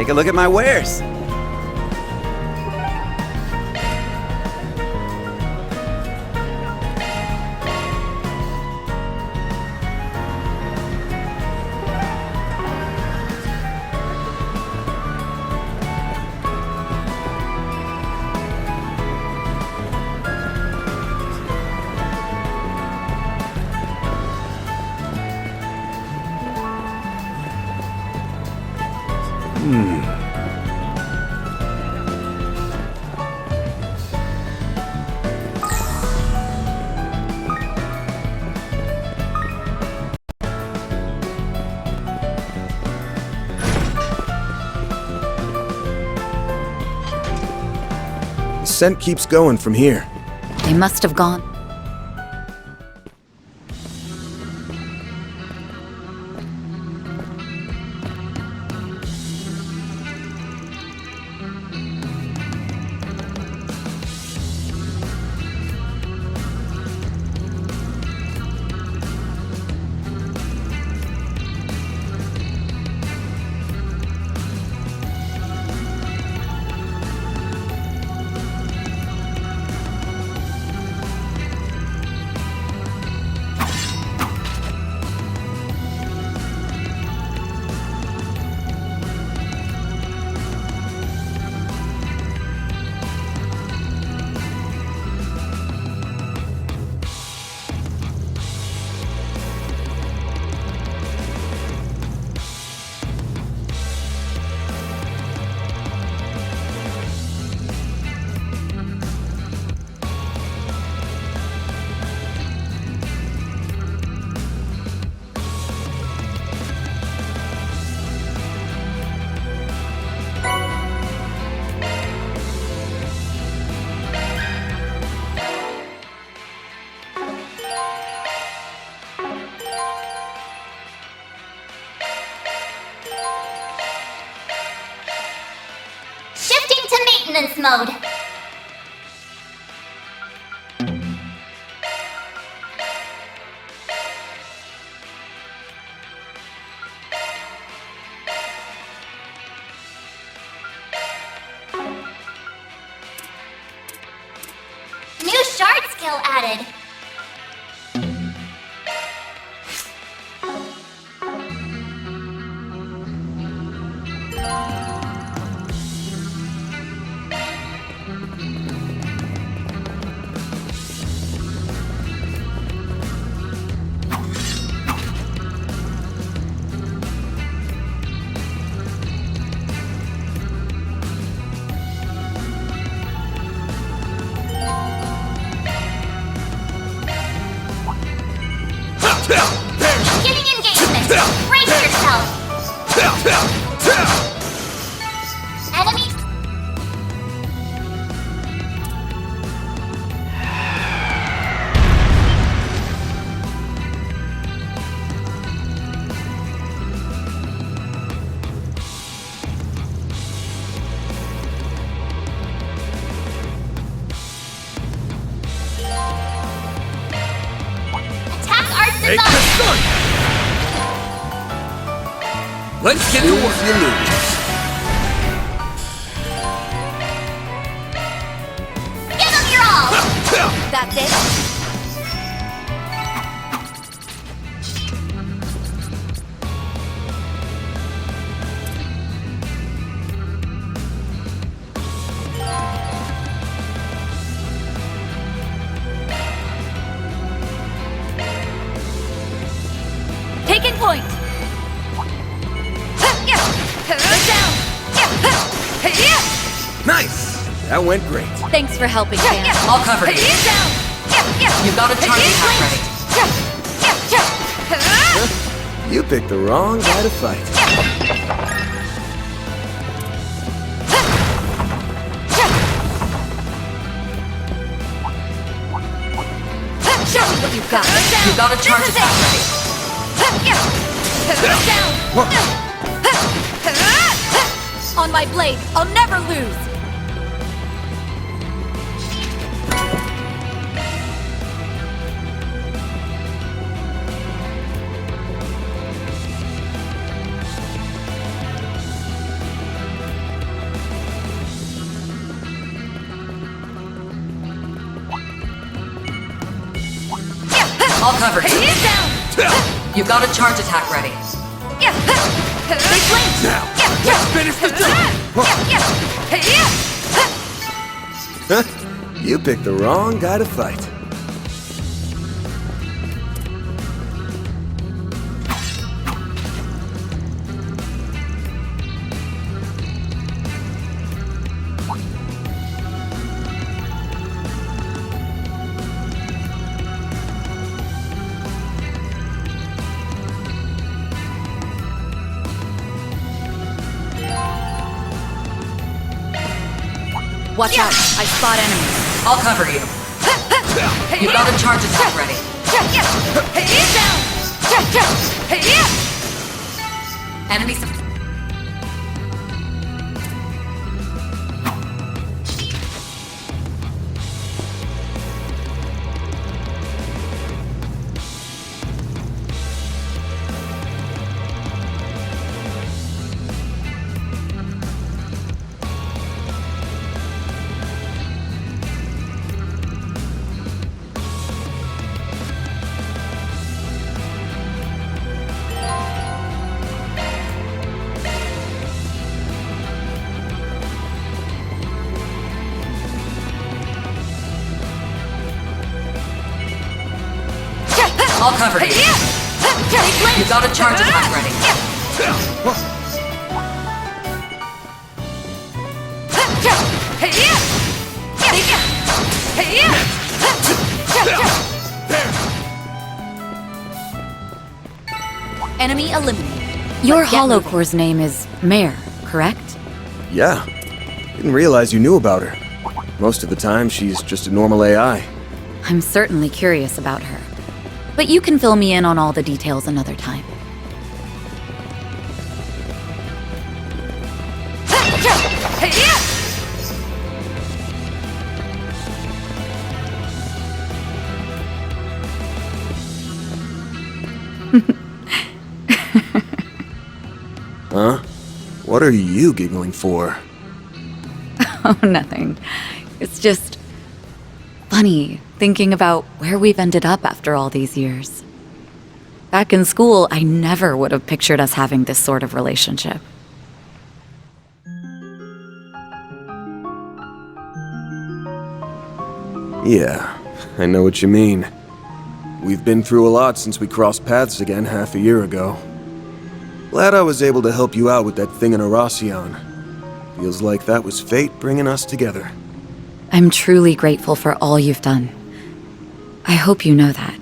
Take a look at my wares. The scent keeps going from here. They must have gone. Shifting to maintenance mode. New shard skill added. Beginning engagement. Brace yourself. Enemy. Attack arts designed. Let's get to work. Give them your all. That's it. Taking point. Nice! That went great. Thanks for helping, Dan. I'll cover you. Down. You've got to charge attack ready. You picked the wrong guy to fight. Show me what you've got. You've got to charge attack ready. On my blade, I'll never lose. cover you. You've got a charge attack ready. They blink! Let's finish the job! You picked the wrong guy to fight. Watch out, I spot enemies. I'll cover you. You've got a charge attack ready. Enemies. I'll cover you. You've got a charge attack ready. Enemy eliminated. Your holocore's name is Mare, correct? Yeah. Didn't realize you knew about her. Most of the time, she's just a normal AI. I'm certainly curious about her. But you can fill me in on all the details another time. Huh? What are you giggling for? Oh, nothing. It's just funny thinking about where we've ended up after all these years. Back in school, I never would have pictured us having this sort of relationship. Yeah, I know what you mean. We've been through a lot since we crossed paths again half a year ago. Glad I was able to help you out with that thing in Aracion. Feels like that was fate bringing us together. I'm truly grateful for all you've done. I hope you know that.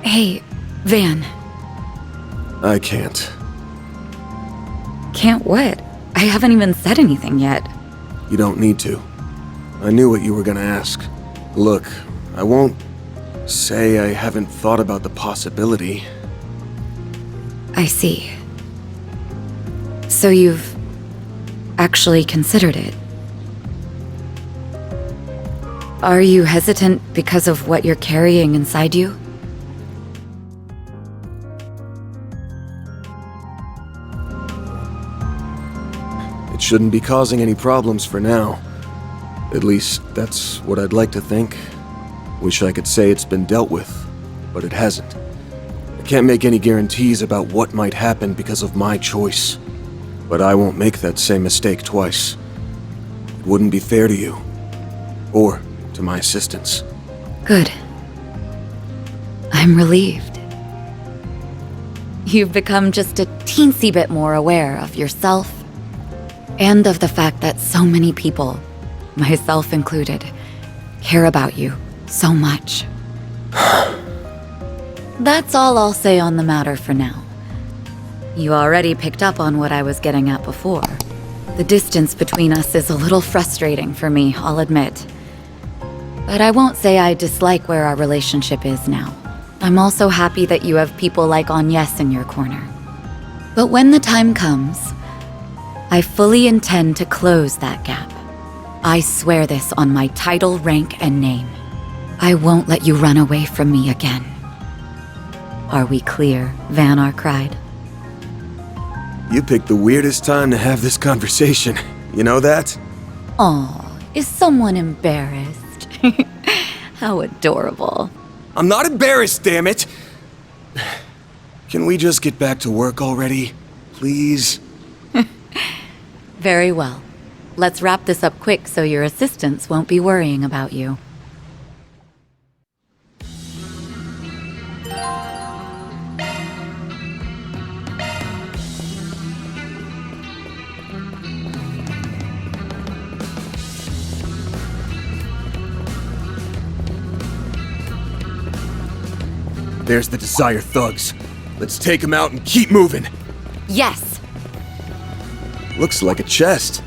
Hey, Van. I can't. Can't what? I haven't even said anything yet. You don't need to. I knew what you were gonna ask. Look, I won't say I haven't thought about the possibility. I see. So you've actually considered it. Are you hesitant because of what you're carrying inside you? It shouldn't be causing any problems for now. At least, that's what I'd like to think. Wish I could say it's been dealt with, but it hasn't. I can't make any guarantees about what might happen because of my choice. But I won't make that same mistake twice. It wouldn't be fair to you. Or to my assistants. Good. I'm relieved. You've become just a teensy bit more aware of yourself and of the fact that so many people, myself included, care about you so much. That's all I'll say on the matter for now. You already picked up on what I was getting at before. The distance between us is a little frustrating for me, I'll admit. But I won't say I dislike where our relationship is now. I'm also happy that you have people like Agnes in your corner. But when the time comes, I fully intend to close that gap. I swear this on my title, rank, and name. I won't let you run away from me again. Are we clear? Van cried. You picked the weirdest time to have this conversation. You know that? Aw, is someone embarrassed? How adorable. I'm not embarrassed, damn it! Can we just get back to work already? Please? Very well. Let's wrap this up quick so your assistants won't be worrying about you. There's the Desire thugs. Let's take them out and keep moving. Yes! Looks like a chest.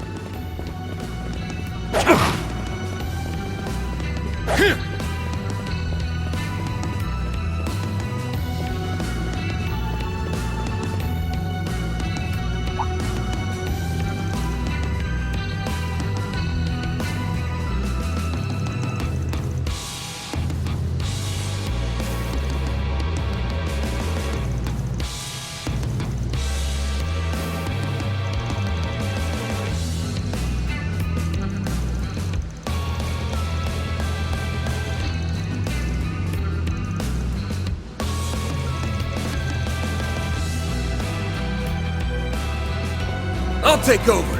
I'll take over.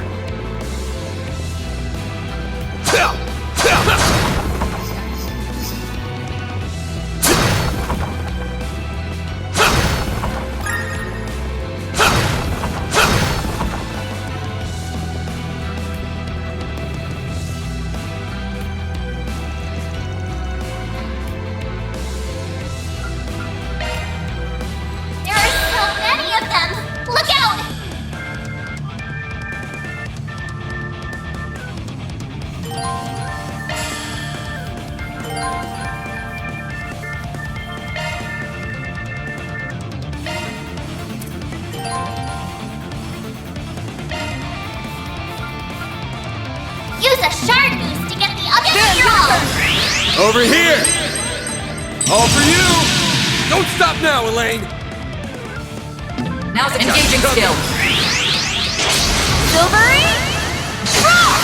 There are so many of them! Look out! Use a shard boost to get the other hero! Over here! All for you! Don't stop now, Elaine! Now's engaging skill. Silvery? Rock!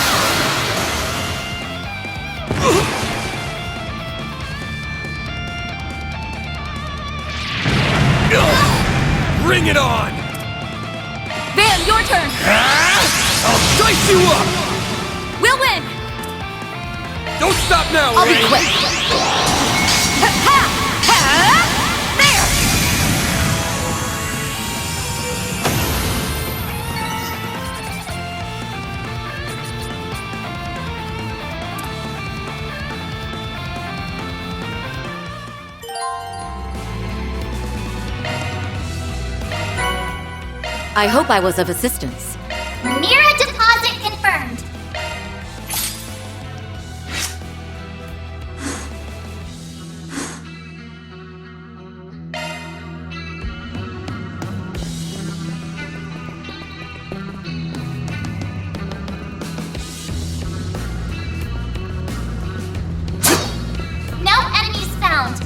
Bring it on! Van, your turn. I'll dice you up! We'll win. Don't stop now, I'll be Elaine! quick. Ha, ha, ha. There. I hope I was of assistance. Mira deposit confirmed. No enemies found.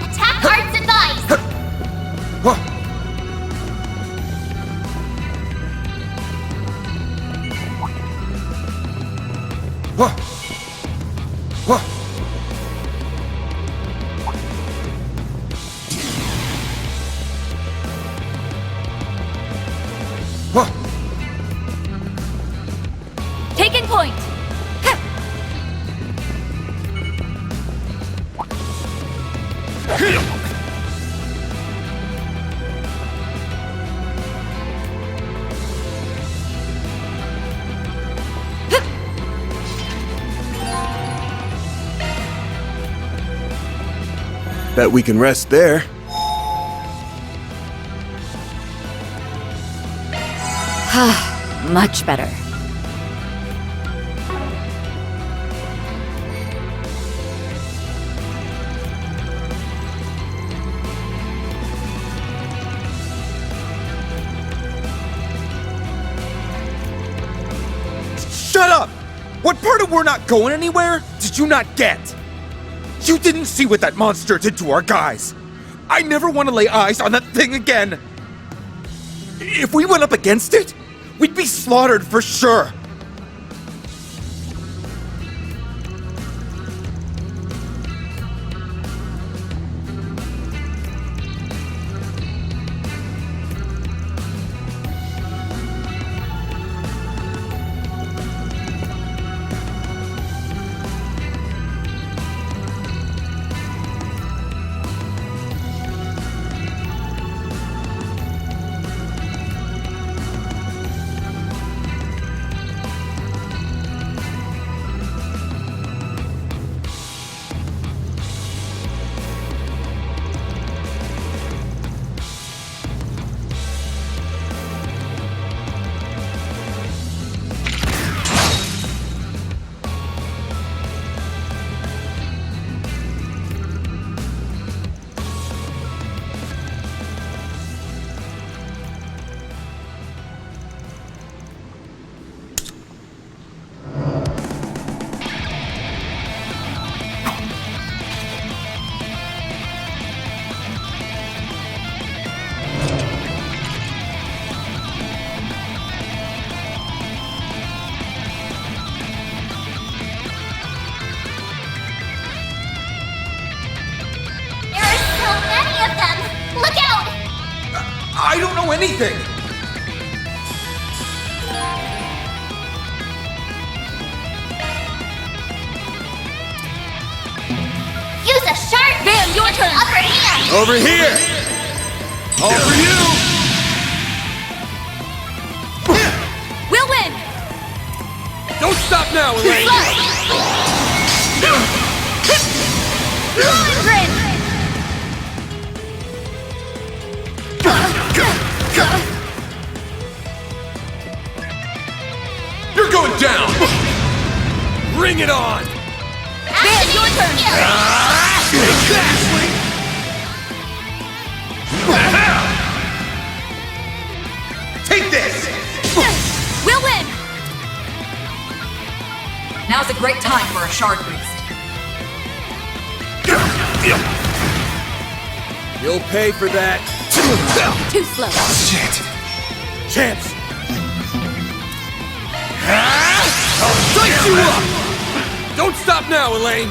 Attack arts advised. Taking point. Bet we can rest there. Much better. Shut up! What part of we're not going anywhere? Did did you not get? You didn't see what that monster did to our guys. I never want to lay eyes on that thing again. If we went up against it, we'd be slaughtered for sure. I don't know anything! Use a sharp Van, your turn! upper hand! Over here! All for you! We'll win! Don't stop now, Elaine! Rolling grin! You're going down! Bring it on! Van, your turn! Exactly! Take this! We'll win! Now's a great time for a shard boost. You'll pay for that. Too slow. Shit! Champs! I'll slice you up! Don't stop now, Elaine!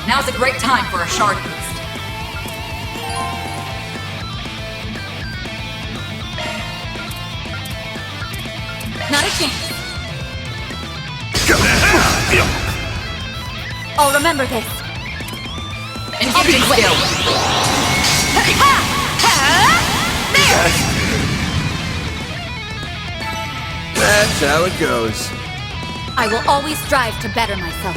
Now's a great time for a shard boost. Not a chance. I'll remember this. Engaging skill. That's how it goes. I will always strive to better myself.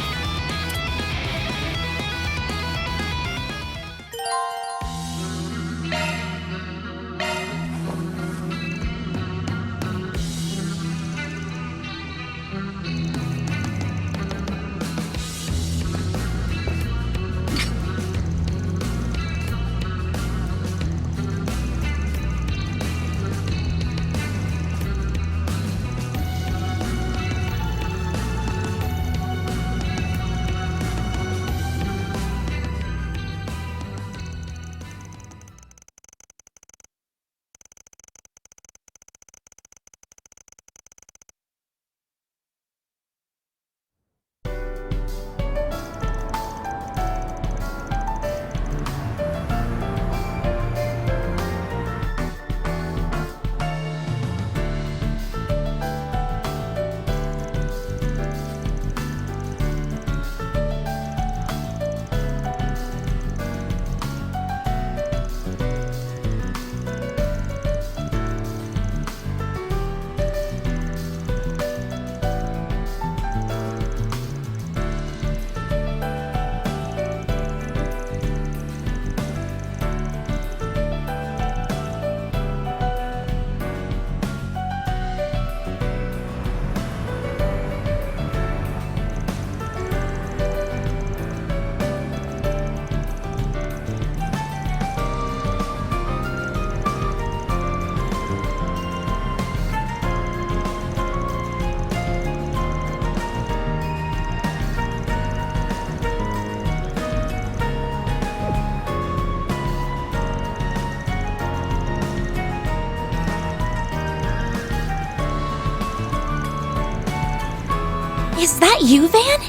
Is that you, Van?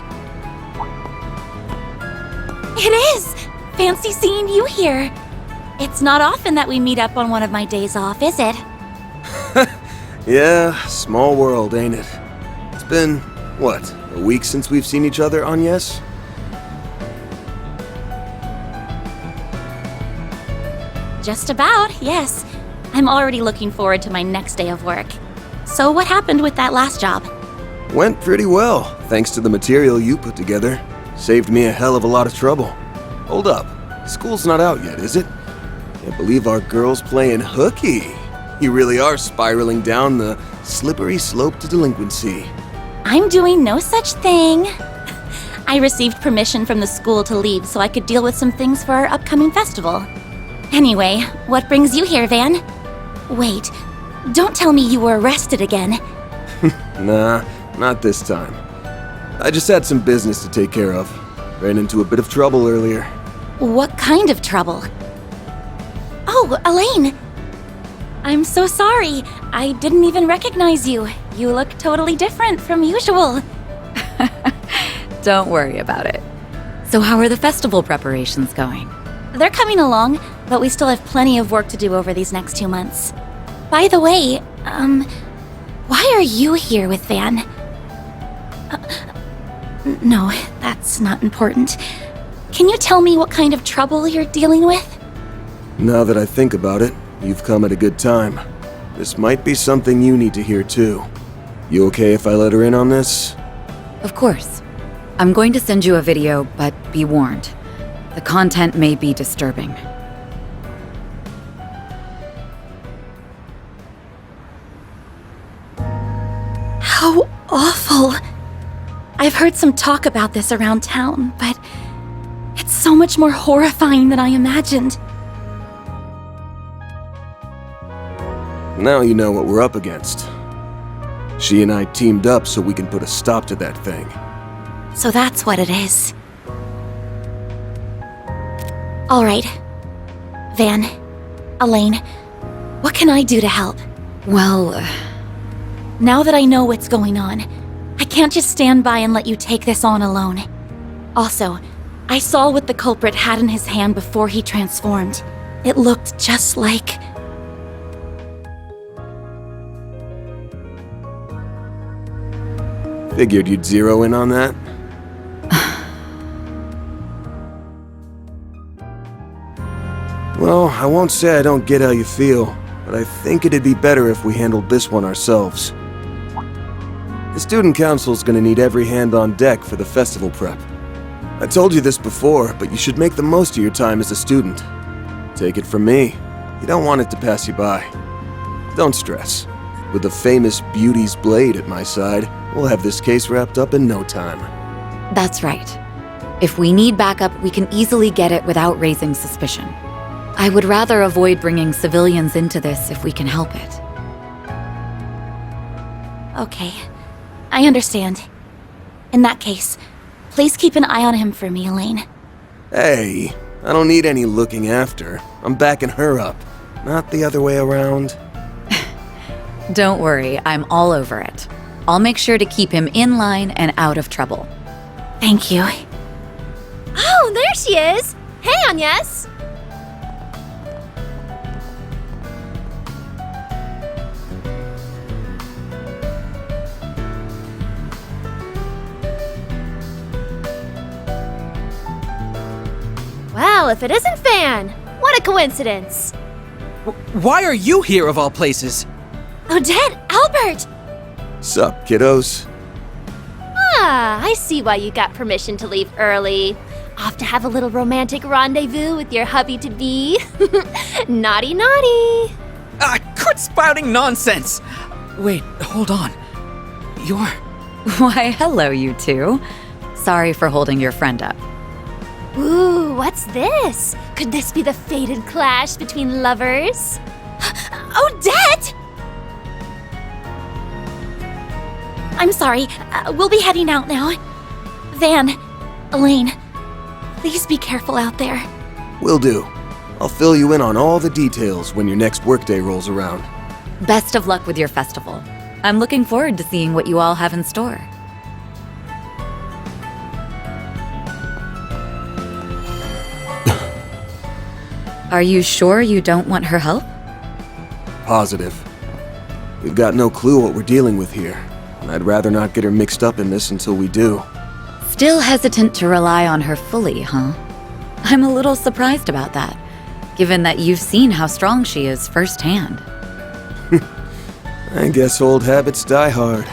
It is! Fancy seeing you here. It's not often that we meet up on one of my days off, is it? Yeah, small world, ain't it? It's been, what, a week since we've seen each other, Agnes? Just about, yes. I'm already looking forward to my next day of work. So what happened with that last job? Went pretty well, thanks to the material you put together. Saved me a hell of a lot of trouble. Hold up, school's not out yet, is it? Can't believe our girl's playing hooky. You really are spiraling down the slippery slope to delinquency. I'm doing no such thing. I received permission from the school to leave so I could deal with some things for our upcoming festival. Anyway, what brings you here, Van? Wait, don't tell me you were arrested again. Nah, not this time. I just had some business to take care of. Ran into a bit of trouble earlier. What kind of trouble? Oh, Elaine! I'm so sorry. I didn't even recognize you. You look totally different from usual. Don't worry about it. So how are the festival preparations going? They're coming along, but we still have plenty of work to do over these next 2 months. By the way, why are you here with Van? No, that's not important. Can you tell me what kind of trouble you're dealing with? Now that I think about it, you've come at a good time. This might be something you need to hear too. You okay if I let her in on this? Of course. I'm going to send you a video, but be warned. The content may be disturbing. How awful. I've heard some talk about this around town, but it's so much more horrifying than I imagined. Now you know what we're up against. She and I teamed up so we can put a stop to that thing. So that's what it is. All right. Van, Elaine, what can I do to help? Well, now that I know what's going on, I can't just stand by and let you take this on alone. Also, I saw what the culprit had in his hand before he transformed. It looked just like... Figured you'd zero in on that. Well, I won't say I don't get how you feel, but I think it'd be better if we handled this one ourselves. The student council's gonna need every hand on deck for the festival prep. I told you this before, but you should make the most of your time as a student. Take it from me, you don't want it to pass you by. Don't stress. With the famous Beauty's blade at my side, we'll have this case wrapped up in no time. that's right. If we need backup, we can easily get it without raising suspicion. I would rather avoid bringing civilians into this if we can help it. Okay, I understand. In that case, please keep an eye on him for me, Elaine. Hey, I don't need any looking after. I'm backing her up, not the other way around. Don't worry, I'm all over it. I'll make sure to keep him in line and out of trouble. Thank you. Oh, there she is! Hey, Agnes! Well, if it isn't Fan! What a coincidence! Why are you here of all places? Odette! Albert! Sup, kiddos? Ah, I see why you got permission to leave early. Off to have a little romantic rendezvous with your hubby-to-be. Naughty, naughty! Quit spouting nonsense! Wait, hold on. You're... Why, hello, you two. Sorry for holding your friend up. Ooh, what's this? Could this be the fated clash between lovers? Odette! I'm sorry. We'll be heading out now. Van, Elaine, please be careful out there. Will do. I'll fill you in on all the details when your next workday rolls around. Best of luck with your festival. I'm looking forward to seeing what you all have in store. Are you sure you don't want her help? Positive. We've got no clue what we're dealing with here, and I'd rather not get her mixed up in this until we do. Still hesitant to rely on her fully, huh? I'm a little surprised about that, given that you've seen how strong she is firsthand. I guess old habits die hard.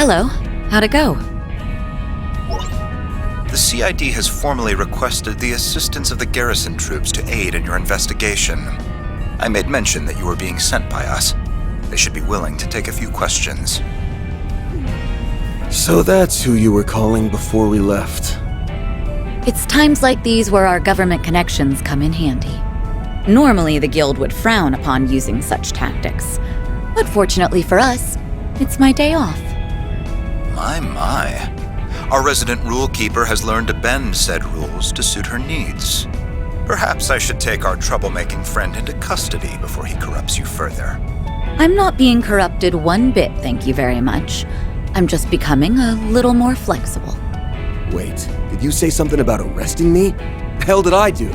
Hello. How'd it go? The CID has formally requested the assistance of the garrison troops to aid in your investigation. I made mention that you were being sent by us. They should be willing to take a few questions. So that's who you were calling before we left. It's times like these where our government connections come in handy. Normally, the Guild would frown upon using such tactics. But fortunately for us, it's my day off. My. Our resident rule keeper has learned to bend said rules to suit her needs. Perhaps I should take our troublemaking friend into custody before he corrupts you further. I'm not being corrupted one bit, thank you very much. I'm just becoming a little more flexible. Wait, did you say something about arresting me? The hell did I do?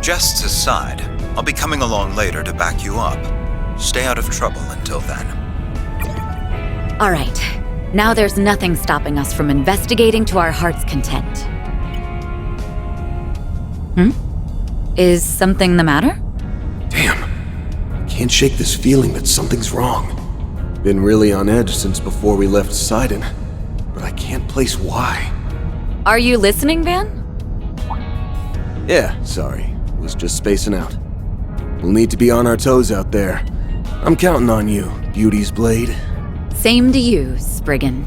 Jests aside, I'll be coming along later to back you up. Stay out of trouble until then. All right, now there's nothing stopping us from investigating to our heart's content. Is something the matter? Damn. Can't shake this feeling that something's wrong. Been really on edge since before we left Sidon, but I can't place why. Are you listening, Van? Yeah, sorry. Was just spacing out. We'll need to be on our toes out there. I'm counting on you, Beauty's Blade. Same to you, Spriggan.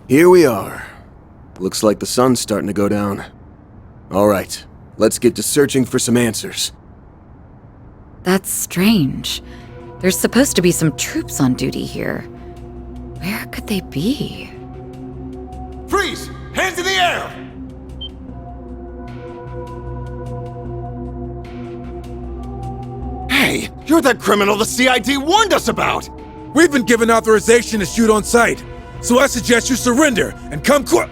Here we are. Looks like the sun's starting to go down. All right, let's get to searching for some answers. That's strange. There's supposed to be some troops on duty here. Where could they be? Freeze! Hands in the air! Hey, you're that criminal the CID warned us about! We've been given authorization to shoot on sight, so I suggest you surrender and come quick.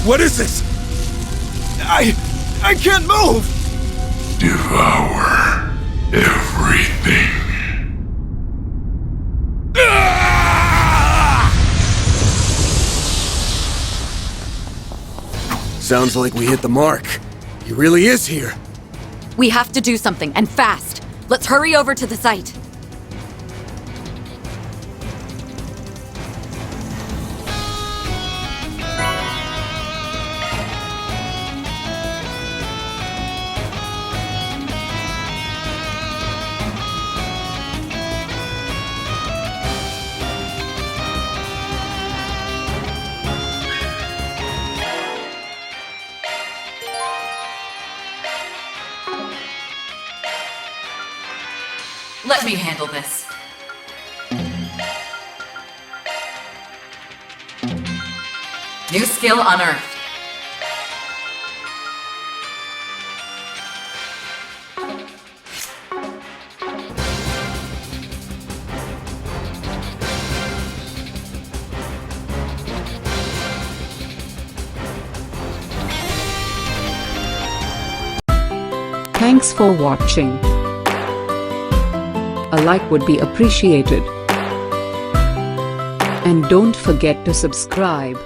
What is this? I can't move! Devour everything. Sounds like we hit the mark. He really is here. We have to do something, and fast. Let's hurry over to the site. Let me handle this. New skill unearthed. Thanks for watching. A like would be appreciated. And don't forget to subscribe.